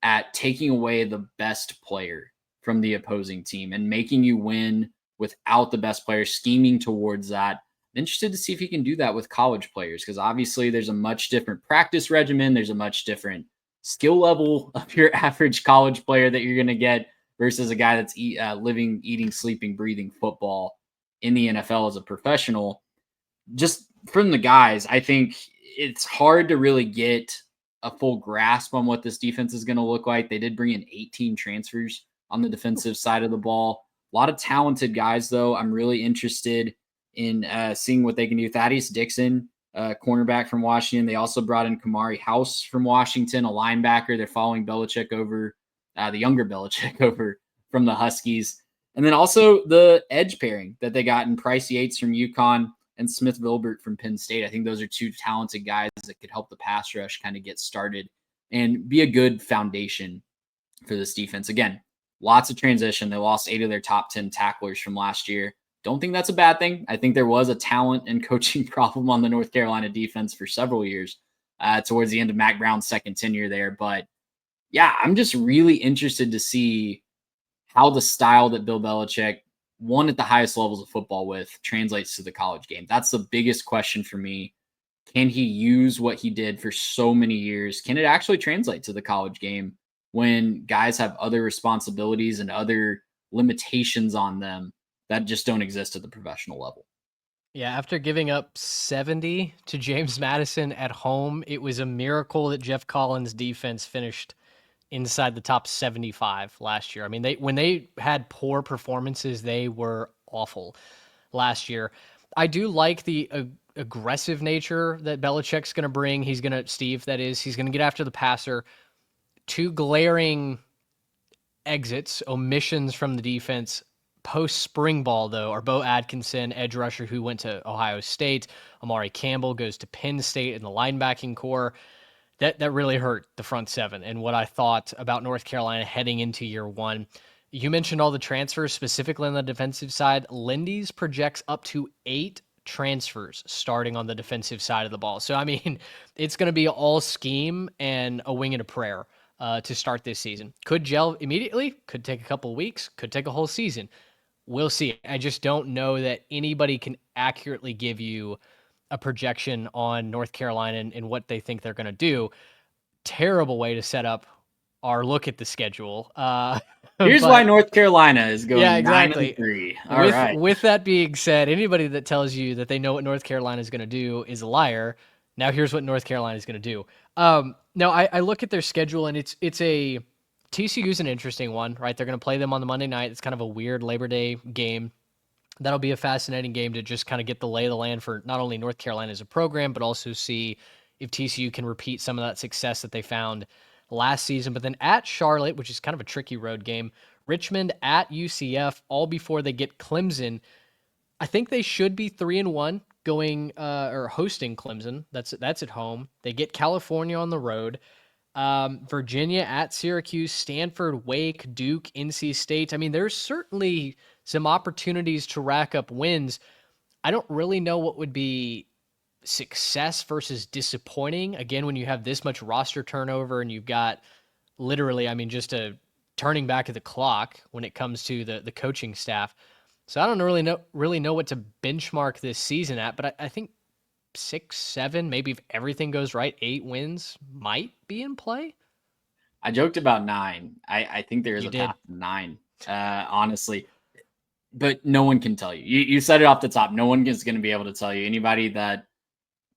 at taking away the best player from the opposing team and making you win without the best player, scheming towards that. I'm interested to see if he can do that with college players, because obviously there's a much different practice regimen. There's a much different skill level of your average college player that you're going to get versus a guy that's living, eating, sleeping, breathing football in the NFL as a professional. Just from the guys, I think it's hard to really get a full grasp on what this defense is going to look like. They did bring in 18 transfers on the defensive side of the ball. A lot of talented guys, though. I'm really interested in seeing what they can do. Thaddeus Dixon, cornerback from Washington. They also brought in Kamari House from Washington, a linebacker. They're following Belichick over, the younger Belichick over from the Huskies. And then also the edge pairing that they got in Price Yates from UConn and Smith Vilbert from Penn State. I think those are two talented guys that could help the pass rush kind of get started and be a good foundation for this defense. Again, lots of transition. They lost 8 of their top 10 tacklers from last year. Don't think that's a bad thing. I think there was a talent and coaching problem on the North Carolina defense for several years towards the end of Mac Brown's second tenure there. But yeah, I'm just really interested to see how the style that Bill Belichick won at the highest levels of football with translates to the college game. That's the biggest question for me. Can he use what he did for so many years? Can it actually translate to the college game when guys have other responsibilities and other limitations on them that just don't exist at the professional level? Yeah, after giving up 70 to James Madison at home, it was a miracle that Jeff Collins' defense finished inside the top 75 last year. I mean, when they had poor performances, they were awful last year. I do like the aggressive nature that Belichick's going to bring. He's going to get after the passer. 2 glaring exits, omissions from the defense post-spring ball, though, are Bo Atkinson, edge rusher who went to Ohio State. Amari Campbell goes to Penn State in the linebacking core. That really hurt the front seven and what I thought about North Carolina heading into year one. You mentioned all the transfers, specifically on the defensive side. Lindy's projects up to 8 transfers starting on the defensive side of the ball. So, I mean, it's going to be all scheme and a wing and a prayer to start this season. Could gel immediately, could take a couple of weeks, could take a whole season. We'll see. I just don't know that anybody can accurately give you a projection on North Carolina and what they think they're going to do. Terrible way to set up our look at the schedule. Here's why North Carolina is going 9-3. All right. With that being said, anybody that tells you that they know what North Carolina is going to do is a liar. Now here's what North Carolina is going to do. Now I look at their schedule and it's a TCU's an interesting one, right? They're going to play them on the Monday night. It's kind of a weird Labor Day game. That'll be a fascinating game to just kind of get the lay of the land for not only North Carolina as a program, but also see if TCU can repeat some of that success that they found last season. But then at Charlotte, which is kind of a tricky road game, Richmond, at UCF, all before they get Clemson. I think they should be 3-1 going or hosting Clemson. That's at home. They get California on the road. Virginia at Syracuse, Stanford, Wake, Duke, NC State. I mean, there's certainly some opportunities to rack up wins. I don't really know what would be success versus disappointing. Again, when you have this much roster turnover and you've got literally, I mean, just a turning back of the clock when it comes to the coaching staff. So I don't really know what to benchmark this season at, but I think 6, 7, maybe if everything goes right, 8 wins might be in play. I joked about 9. I think there is You a did. path to 9, honestly. But no one can tell you. You said it off the top. No one is going to be able to tell you. Anybody that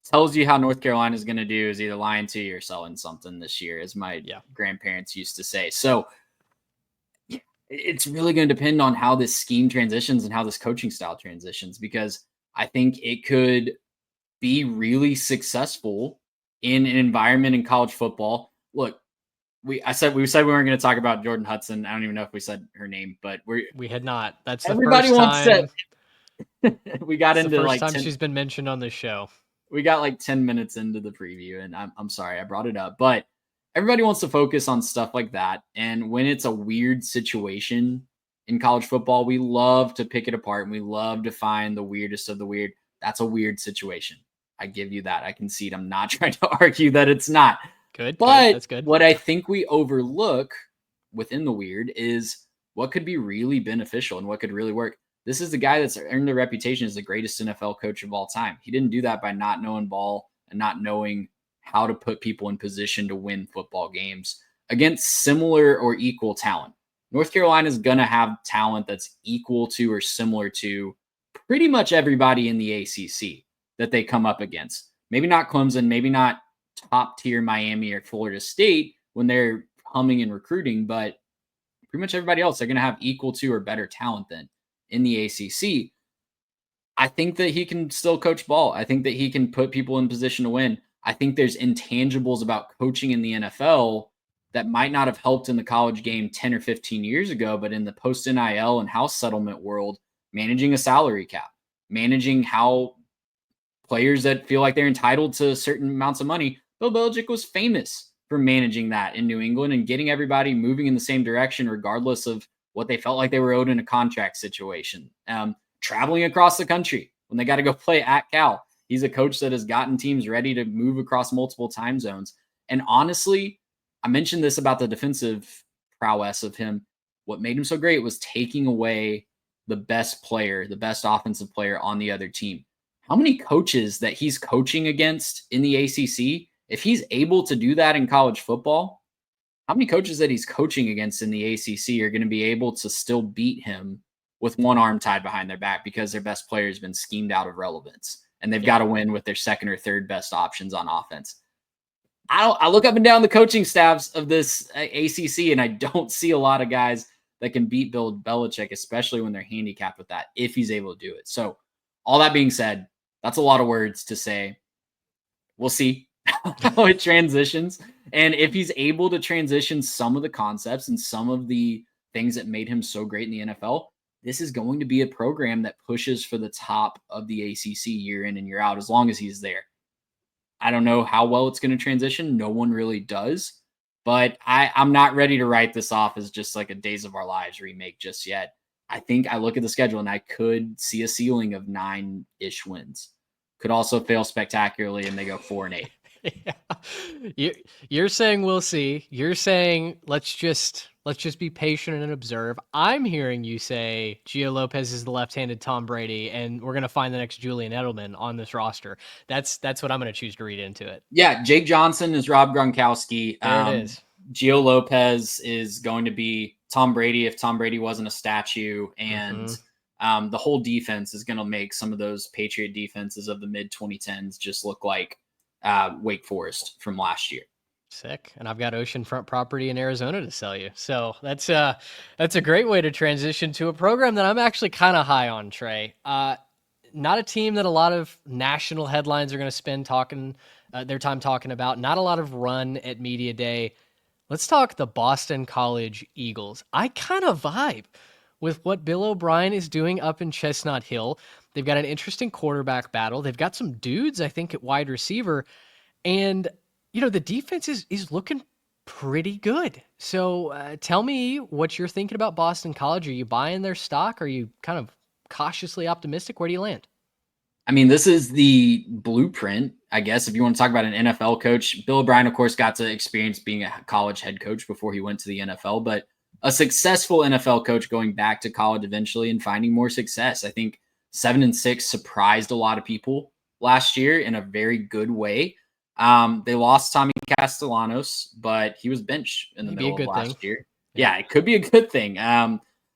tells you how North Carolina is going to do is either lying to you or selling something this year, as my grandparents used to say. So it's really going to depend on how this scheme transitions and how this coaching style transitions, because I think it could be really successful in an environment in college football. Look, we said we weren't going to talk about Jordan Hudson. I don't even know if we said her name, but we had not. That's the everybody first wants time. We got It's into the first like time 10, she's been mentioned on the show. We got like 10 minutes into the preview, and I'm sorry I brought it up, but everybody wants to focus on stuff like that. And when it's a weird situation in college football, we love to pick it apart and we love to find the weirdest of the weird. That's a weird situation. I give you that. I concede. I'm not trying to argue that it's not. Good. But That's good. What I think we overlook within the weird is what could be really beneficial and what could really work. This is the guy that's earned the reputation as the greatest NFL coach of all time. He didn't do that by not knowing ball and not knowing how to put people in position to win football games against similar or equal talent. North Carolina is going to have talent that's equal to or similar to pretty much everybody in the ACC that they come up against. Maybe not Clemson, maybe not top tier Miami or Florida State when they're humming and recruiting, but pretty much everybody else, they're going to have equal to or better talent than in the ACC. I think that he can still coach ball. I think that he can put people in position to win. I think there's intangibles about coaching in the NFL that might not have helped in the college game 10 or 15 years ago, but in the post NIL and house settlement world, managing a salary cap, managing how players that feel like they're entitled to certain amounts of money. Bill Belichick was famous for managing that in New England and getting everybody moving in the same direction, regardless of what they felt like they were owed in a contract situation. Traveling across the country when they got to go play at Cal. He's a coach that has gotten teams ready to move across multiple time zones. And honestly, I mentioned this about the defensive prowess of him. What made him so great was taking away the best player, the best offensive player on the other team. How many coaches that he's coaching against in the ACC, if he's able to do that in college football, how many coaches that he's coaching against in the ACC are going to be able to still beat him with one arm tied behind their back because their best player has been schemed out of relevance and they've got to win with their second or third best options on offense? I look up and down the coaching staffs of this ACC, and I don't see a lot of guys that can beat Bill Belichick, especially when they're handicapped with that, if he's able to do it. So all that being said, that's a lot of words to say. We'll see how it transitions. And if he's able to transition some of the concepts and some of the things that made him so great in the NFL, this is going to be a program that pushes for the top of the ACC year in and year out, as long as he's there. I don't know how well it's going to transition. No one really does. But I'm not ready to write this off as just like a Days of Our Lives remake just yet. I think I look at the schedule and I could see a ceiling of 9-ish wins. Could also fail spectacularly and they go 4-8. Yeah. You're saying we'll see. You're saying let's just be patient and observe. I'm hearing you say Gio Lopez is the left-handed Tom Brady, and we're gonna find the next Julian Edelman on this roster. That's what I'm gonna choose to read into it. Yeah, Jake Johnson is Rob Gronkowski. There it is. Gio Lopez is going to be Tom Brady if Tom Brady wasn't a statue, and the whole defense is going to make some of those Patriot defenses of the mid-2010s just look like Wake Forest from last year. Sick. And I've got oceanfront property in Arizona to sell you. So that's a great way to transition to a program that I'm actually kind of high on, Trey. Not a team that a lot of national headlines are going to spend their time talking about. Not a lot of run at media day. Let's talk the Boston College Eagles. I kind of vibe with what Bill O'Brien is doing up in Chestnut Hill. They've got an interesting quarterback battle. They've got some dudes, I think, at wide receiver. And, the defense is looking pretty good. So tell me what you're thinking about Boston College. Are you buying their stock? Are you kind of cautiously optimistic? Where do you land? I mean, this is the blueprint, I guess, if you want to talk about an NFL coach. Bill O'Brien, of course, got to experience being a college head coach before he went to the NFL, but a successful NFL coach going back to college eventually and finding more success. I think 7-6 surprised a lot of people last year in a very good way. They lost Tommy Castellanos, but he was benched in the middle of last year. Yeah, it could be a good thing.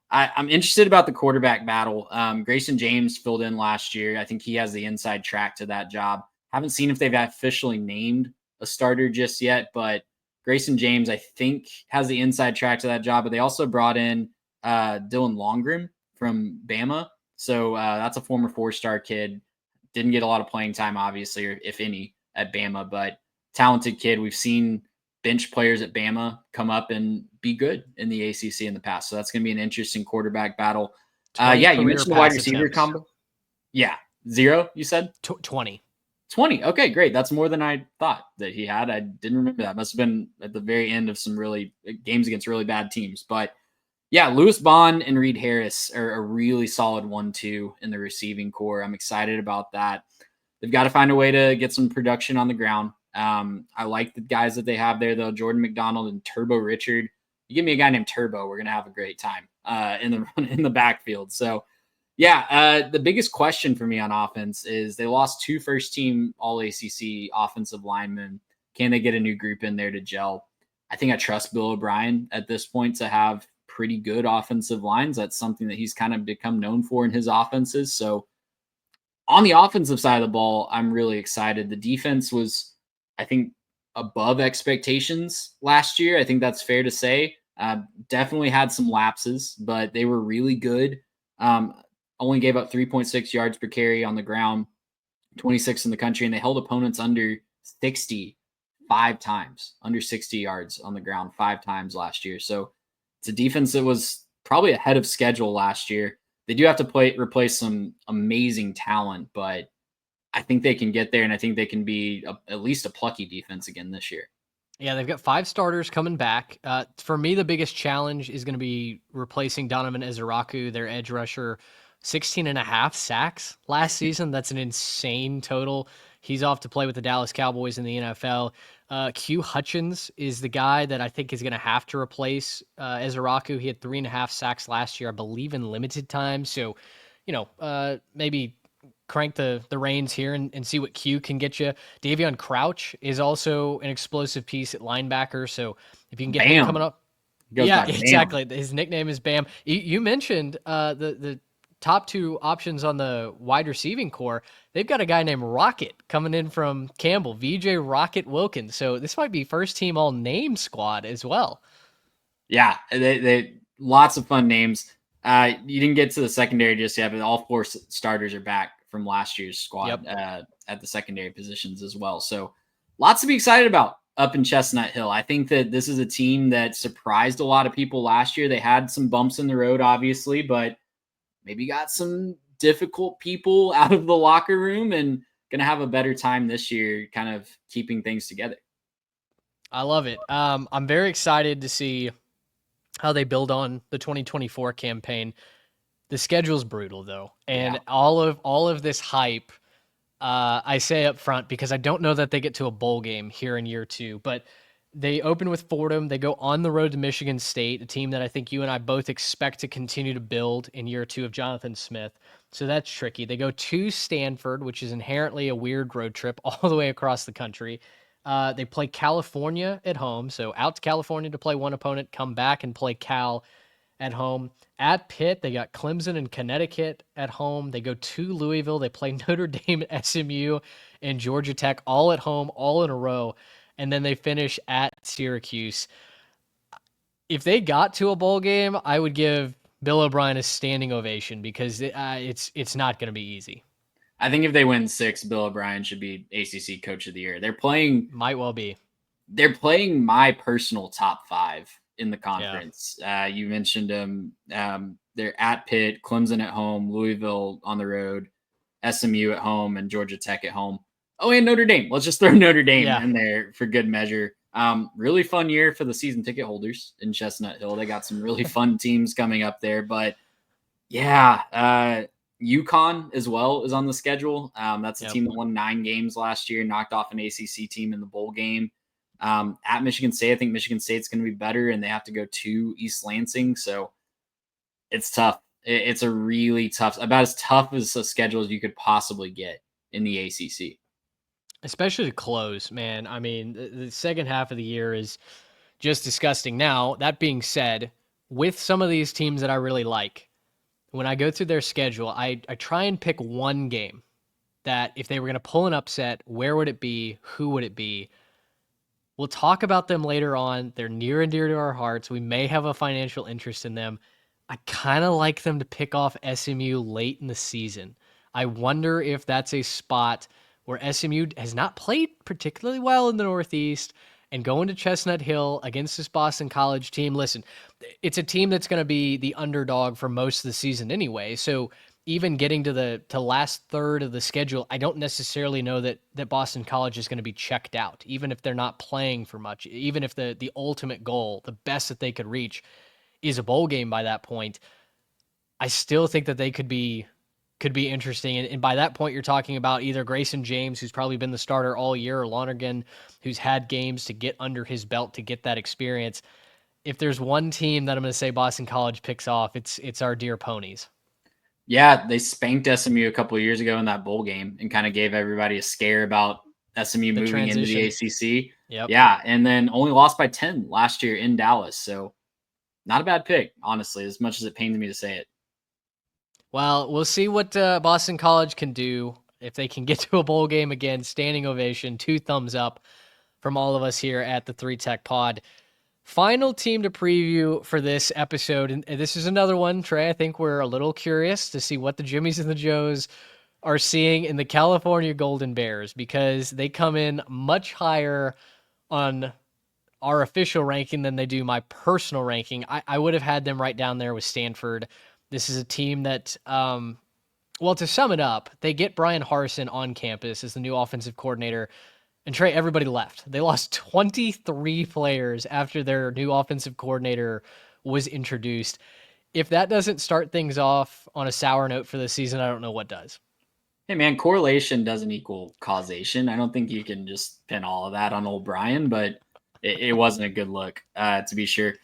I'm interested about the quarterback battle. Grayson James filled in last year. I think he has the inside track to that job. Haven't seen if they've officially named a starter just yet, but Grayson James, I think, has the inside track to that job. But they also brought in Dylan Longrim from Bama. So that's a former 4-star kid. Didn't get a lot of playing time, obviously, or if any, at Bama, but talented kid. We've seen bench players at Bama come up and be good in the ACC in the past. So that's going to be an interesting quarterback battle. You mentioned the wide receiver combo. Yeah. 0, you said? 20. 20. Okay, great. That's more than I thought that he had. I didn't remember that. Must have been at the very end of some really games against really bad teams. But yeah, Lewis Bond and Reed Harris are a really solid 1-2 in the receiving core. I'm excited about that. They've got to find a way to get some production on the ground. I like the guys that they have there, though. Jordan McDonald and Turbo Richard. You give me a guy named Turbo, we're going to have a great time in the backfield. So, yeah, the biggest question for me on offense is they lost 2 first-team All-ACC offensive linemen. Can they get a new group in there to gel? I think I trust Bill O'Brien at this point to have pretty good offensive lines. That's something that he's kind of become known for in his offenses. So, on the offensive side of the ball, I'm really excited. The defense was, I think, above expectations last year. I think that's fair to say. Definitely had some lapses, but they were really good. Only gave up 3.6 yards per carry on the ground, 26 in the country, and they held opponents under 60 5 times, under 60 yards on the ground 5 times last year. So it's a defense that was probably ahead of schedule last year. They do have to replace some amazing talent, but I think they can get there, and I think they can be at least a plucky defense again this year. Yeah, they've got 5 starters coming back. For me, the biggest challenge is going to be replacing Donovan Ezeraku, their edge rusher. 16.5 sacks last season. That's an insane total. He's off to play with the Dallas Cowboys in the NFL. Q Hutchins is the guy that I think is going to have to replace Ezeraku. He had 3.5 sacks last year, I believe, in limited time. So, maybe crank the reins here and see what Q can get you. Davion Crouch is also an explosive piece at linebacker. So if you can get him coming up. Yeah, exactly. His nickname is Bam. You mentioned the top 2 options on the wide receiving core. They've got a guy named Rocket coming in from Campbell, VJ Rocket Wilkins. So this might be first team all name squad as well. Yeah, they lots of fun names. You didn't get to the secondary just yet, but all 4 starters are back from last year's squad at the secondary positions as well. So lots to be excited about up in Chestnut Hill. I think that this is a team that surprised a lot of people last year. They had some bumps in the road, obviously, but maybe got some difficult people out of the locker room and going to have a better time this year kind of keeping things together. I love it. I'm very excited to see how they build on the 2024 campaign. The schedule's brutal, though. And all of this hype, I say up front because I don't know that they get to a bowl game here in year 2, but they open with Fordham. They go on the road to Michigan State, a team that I think you and I both expect to continue to build in year 2 of Jonathan Smith. So that's tricky. They go to Stanford, which is inherently a weird road trip all the way across the country. They play California at home. So out to California to play one opponent, come back and play Cal at home. At Pitt, they got Clemson and Connecticut at home. They go to Louisville. They play Notre Dame, SMU, and Georgia Tech all at home, all in a row. And then they finish at Syracuse. If they got to a bowl game, I would give Bill O'Brien a standing ovation because it's not going to be easy. I think if they win 6, Bill O'Brien should be ACC Coach of the Year. They're playing might well be they're playing my personal top 5 in the conference. You mentioned them. They're at Pitt, Clemson at home, Louisville on the road, SMU at home, and Georgia Tech at home. Oh, and Notre Dame. Let's just throw Notre Dame in there for good measure. Really fun year for the season ticket holders in Chestnut Hill. They got some really fun teams coming up there. But yeah, UConn as well is on the schedule. That's a team that won 9 games last year, knocked off an ACC team in the bowl game. At Michigan State, I think Michigan State's going to be better, and they have to go to East Lansing. So it's tough. It's a really tough, about as tough as a schedule as you could possibly get in the ACC. Especially to close, man. I mean, the second half of the year is just disgusting. Now, that being said, with some of these teams that I really like, when I go through their schedule, I try and pick one game that if they were going to pull an upset, where would it be? Who would it be? We'll talk about them later on. They're near and dear to our hearts. We may have a financial interest in them. I kind of like them to pick off SMU late in the season. I wonder if that's a spot where SMU has not played particularly well in the Northeast, and going to Chestnut Hill against this Boston College team. Listen, it's a team that's going to be the underdog for most of the season anyway. So even getting to the last third of the schedule, I don't necessarily know that Boston College is going to be checked out, even if they're not playing for much, even if the ultimate goal, the best that they could reach, is a bowl game by that point. I still think that they could be interesting. And by that point, you're talking about either Grayson James, who's probably been the starter all year, or Lonergan, who's had games to get under his belt to get that experience. If there's one team that I'm going to say Boston College picks off, it's our dear Ponies. Yeah, they spanked SMU a couple of years ago in that bowl game and kind of gave everybody a scare about SMU moving into the ACC. Yep. Yeah, and then only lost by 10 last year in Dallas. So not a bad pick, honestly, as much as it pains me to say it. Well, we'll see what Boston College can do. If they can get to a bowl game again, standing ovation, 2 thumbs up from all of us here at the 3 Tech Pod. Final team to preview for this episode, and this is another one, Trey. I think we're a little curious to see what the Jimmies and the Joes are seeing in the California Golden Bears, because they come in much higher on our official ranking than they do my personal ranking. I would have had them right down there with Stanford. This is a team that, well, to sum it up, they get Brian Harsin on campus as the new offensive coordinator. And Trey, everybody left. They lost 23 players after their new offensive coordinator was introduced. If that doesn't start things off on a sour note for the season, I don't know what does. Hey, man, correlation doesn't equal causation. I don't think you can just pin all of that on old Brian, but it wasn't a good look, to be sure.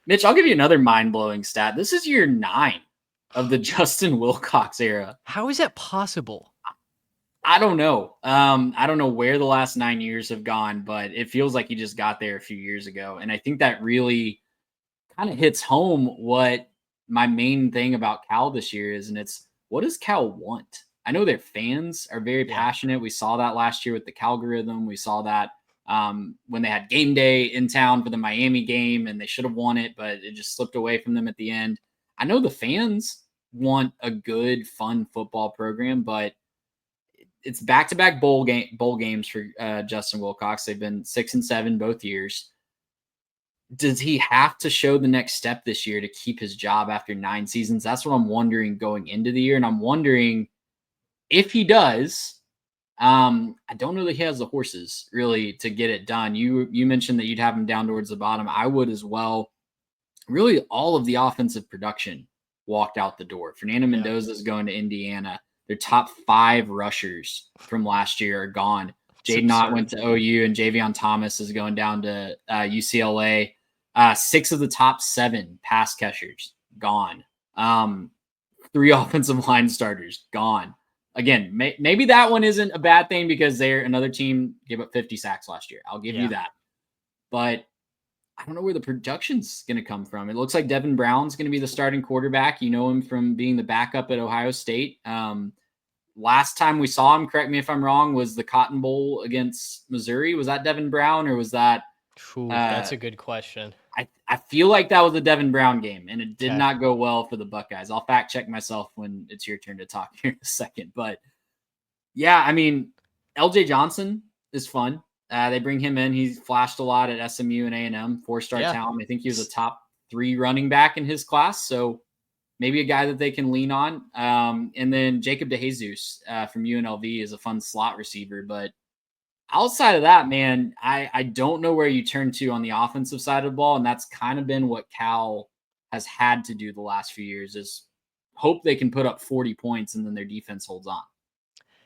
Mitch, I'll give you another mind-blowing stat. This is year 9 of the Justin Wilcox era. How is that possible? I don't know. I don't know where the last 9 years have gone, but it feels like he just got there a few years ago. And I think that really kind of hits home what my main thing about Cal this year is, and it's, what does Cal want? I know their fans are very passionate. We saw that last year with the Calgorithm. We saw that when they had game day in town for the Miami game, and they should have won it, but it just slipped away from them at the end. I know the fans want a good, fun football program, but it's back-to-back bowl games for Justin Wilcox. They've been 6-7 both years. Does he have to show the next step this year to keep his job after 9 seasons? That's what I'm wondering going into the year. And I'm wondering if he does, I don't know that he has the horses really to get it done. You mentioned that you'd have him down towards the bottom. I would as well. Really, all of the offensive production walked out the door. Fernando Mendoza is going to Indiana. Their top 5 rushers from last year are gone. Jaden Ott went to OU, and Javion Thomas is going down to UCLA. 6 of the top 7 pass catchers gone. 3 offensive line starters gone. Again, maybe that one isn't a bad thing because another team gave up 50 sacks last year. I'll give you that. But I don't know where the production's going to come from. It looks like Devin Brown's going to be the starting quarterback. You know him from being the backup at Ohio State. Last time we saw him, correct me if I'm wrong, was the Cotton Bowl against Missouri. Was that Devin Brown, or was that? That's a good question. I feel like that was a Devin Brown game, and it did not go well for the Buckeyes. I'll fact check myself when it's your turn to talk here in a second. But yeah, I mean, LJ Johnson is fun. They bring him in. He's flashed a lot at SMU and A&M, 4-star talent. I think he was a top 3 running back in his class. So maybe a guy that they can lean on. And then Jacob DeJesus from UNLV is a fun slot receiver. But outside of that, man, I don't know where you turn to on the offensive side of the ball. And that's kind of been what Cal has had to do the last few years, is hope they can put up 40 points and then their defense holds on.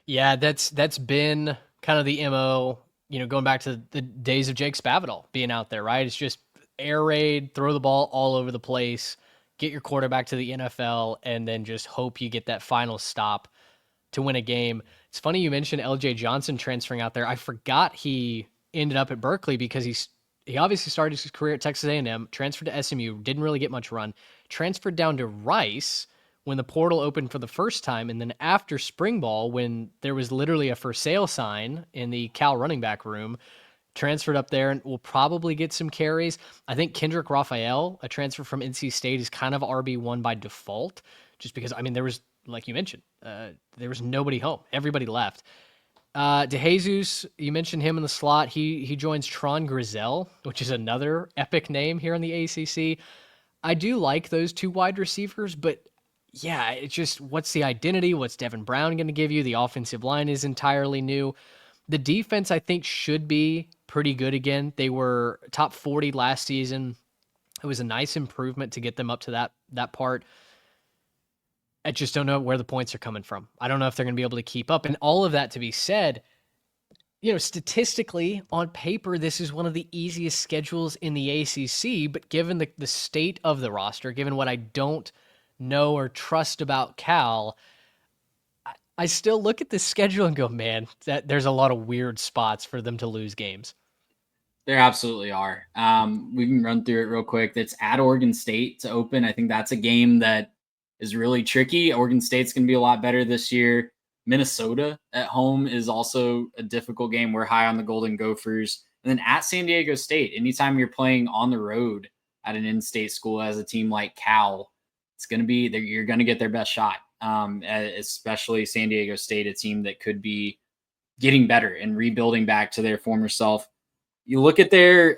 Yeah, that's been kind of the MO, going back to the days of Jake Spavital being out there, right? It's just air raid, throw the ball all over the place, get your quarterback to the NFL, and then just hope you get that final stop to win a game. It's funny you mentioned LJ Johnson transferring out there. I forgot he ended up at Berkeley because he obviously started his career at Texas A&M, transferred to SMU, didn't really get much run, transferred down to Rice when the portal opened for the first time, and then after spring ball, when there was literally a for sale sign in the Cal running back room, transferred up there and will probably get some carries. I think Kendrick Raphael, a transfer from NC State, is kind of RB1 by default, just because, there was, like you mentioned, there was nobody home. Everybody left. DeJesus, you mentioned him in the slot. He joins Tron Grizel, which is another epic name here in the ACC. I do like those 2 wide receivers, but yeah, it's just, what's the identity? What's Devin Brown going to give you? The offensive line is entirely new. The defense, I think, should be pretty good again. They were top 40 last season. It was a nice improvement to get them up to that part. I just don't know where the points are coming from. I don't know if they're going to be able to keep up. And all of that to be said, statistically, on paper, this is one of the easiest schedules in the ACC. But given the state of the roster, given what I don't know or trust about Cal, I still look at this schedule and go, man, that there's a lot of weird spots for them to lose games. There absolutely are. We can run through it real quick. It's at Oregon State to open. I think that's a game that is really tricky. Oregon State's going to be a lot better this year. Minnesota at home is also a difficult game. We're high on the Golden Gophers. And then at San Diego State, anytime you're playing on the road at an in-state school as a team like Cal, it's going to be, you're going to get their best shot, especially San Diego State, a team that could be getting better and rebuilding back to their former self. You look at their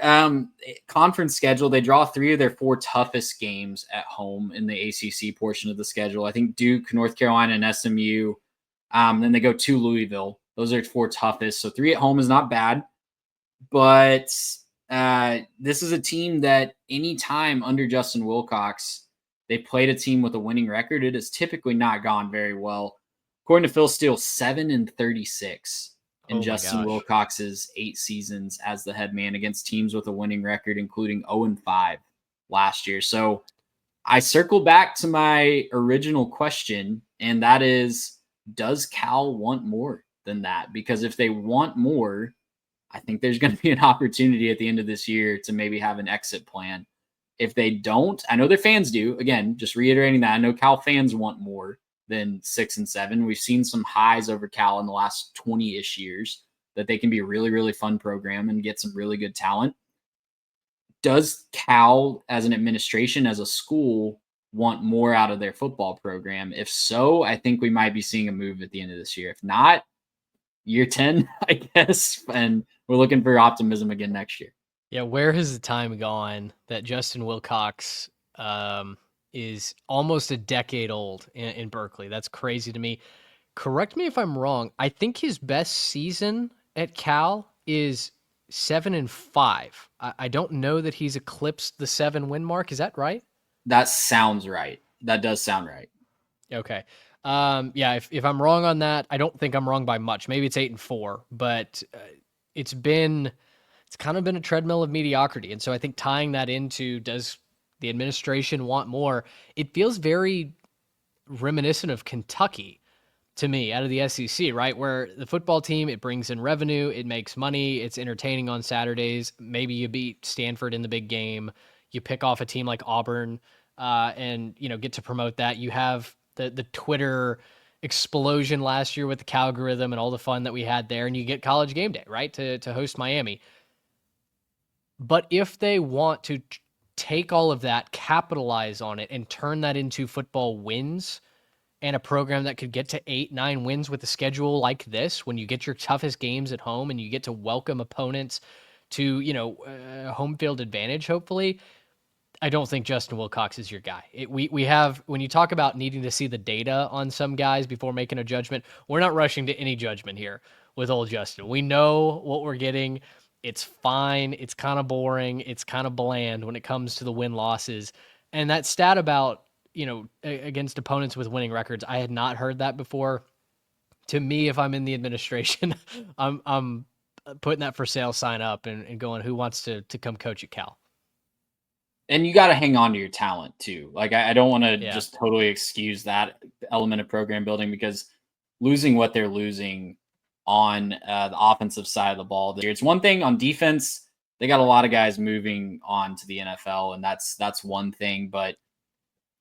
conference schedule, they draw 3 of their 4 toughest games at home in the ACC portion of the schedule. I think Duke, North Carolina, and SMU. Then they go to Louisville. Those are 4 toughest. So 3 at home is not bad. But this is a team that anytime under Justin Wilcox, they played a team with a winning record, it has typically not gone very well. According to Phil Steele, 7-36 in Justin Wilcox's 8 seasons as the head man against teams with a winning record, including 0-5 last year. So I circle back to my original question, and that is, does Cal want more than that? Because if they want more, I think there's going to be an opportunity at the end of this year to maybe have an exit plan. If they don't, I know their fans do. Again, just reiterating that, I know Cal fans want more than 6-7. We've seen some highs over Cal in the last 20-ish years, that they can be a really, really fun program and get some really good talent. Does Cal, as an administration, as a school, want more out of their football program? If so, I think we might be seeing a move at the end of this year. If not, year 10, I guess, and we're looking for optimism again next year. Yeah, where has the time gone that Justin Wilcox is almost a decade old in Berkeley? That's crazy to me. Correct me if I'm wrong. I think his best season at Cal is 7-5. I don't know that he's eclipsed the 7-win mark. Is that right? That sounds right. That does sound right. Okay. Yeah, if I'm wrong on that, I don't think I'm wrong by much. Maybe it's 8-4, but it's kind of been a treadmill of mediocrity. And so I think tying that into, does the administration want more? It feels very reminiscent of Kentucky to me, out of the SEC, right? Where the football team, it brings in revenue, it makes money, it's entertaining on Saturdays. Maybe you beat Stanford in the big game. You pick off a team like Auburn and, get to promote that. You have the Twitter explosion last year with the Cowgorithm and all the fun that we had there. And you get College Game Day, right? To host Miami. But if they want to take all of that, capitalize on it, and turn that into football wins and a program that could get to 8-9 wins with a schedule like this, when you get your toughest games at home and you get to welcome opponents to, home field advantage, hopefully, I don't think Justin Wilcox is your guy. We have, when you talk about needing to see the data on some guys before making a judgment, we're not rushing to any judgment here with old Justin. We know what we're getting. It's fine. It's kind of boring. It's kind of bland when it comes to the win-losses. And that stat about, against opponents with winning records, I had not heard that before. To me, if I'm in the administration, I'm putting that for sale sign up and going, who wants to come coach at Cal? And you got to hang on to your talent too. Like I don't want to just totally excuse that element of program building, because losing what they're losing on the offensive side of the ball, it's one thing. On defense, they got a lot of guys moving on to the NFL, and that's one thing. But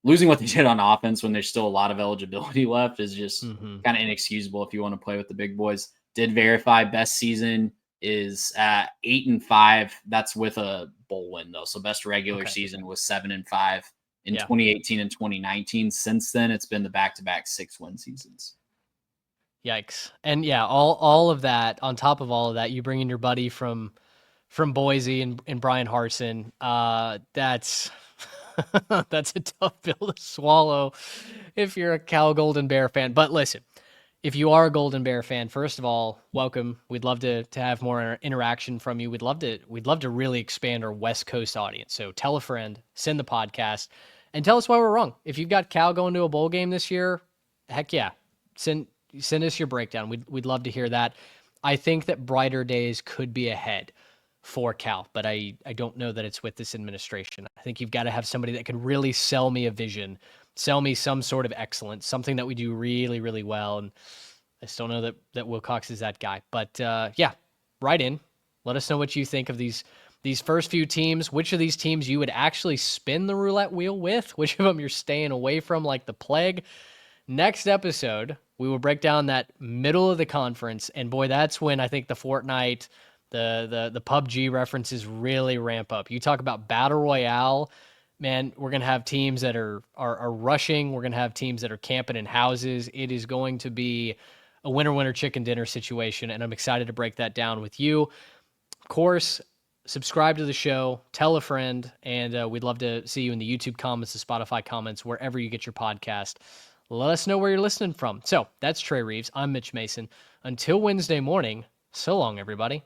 losing what they did on offense when there's still a lot of eligibility left is just kind of inexcusable if you want to play with the big boys. Did verify best season is at 8-5. That's with a bowl win though. So best regular season was 7-5 in 2018 and 2019. Since then, it's been the back-to-back 6-win seasons. Yikes. And all of that, on top of all of that, you bring in your buddy from Boise and Brian Harsin. That's that's a tough pill to swallow if you're a Cal Golden Bear fan. But listen, if you are a Golden Bear fan, first of all, welcome. We'd love to have more interaction from you. We'd love to really expand our West Coast audience. So tell a friend, send the podcast, and tell us why we're wrong. If you've got Cal going to a bowl game this year, heck yeah, send us your breakdown. We'd love to hear that. I think that brighter days could be ahead for Cal, but I don't know that it's with this administration. I think you've got to have somebody that can really sell me a vision, sell me some sort of excellence, something that we do really, really well. And I still know that Wilcox is that guy. But write in. Let us know what you think of these first few teams. Which of these teams you would actually spin the roulette wheel with? Which of them you're staying away from like the plague? Next episode, we will break down that middle of the conference. And boy, that's when I think the Fortnite, the PUBG references really ramp up. You talk about Battle Royale, man, we're going to have teams that are rushing. We're going to have teams that are camping in houses. It is going to be a winner chicken dinner situation, and I'm excited to break that down with you. Of course, subscribe to the show, tell a friend, and we'd love to see you in the YouTube comments, the Spotify comments, wherever you get your podcast. Let us know where you're listening from. So that's Trey Reeves. I'm Mitch Mason. Until Wednesday morning, so long, everybody.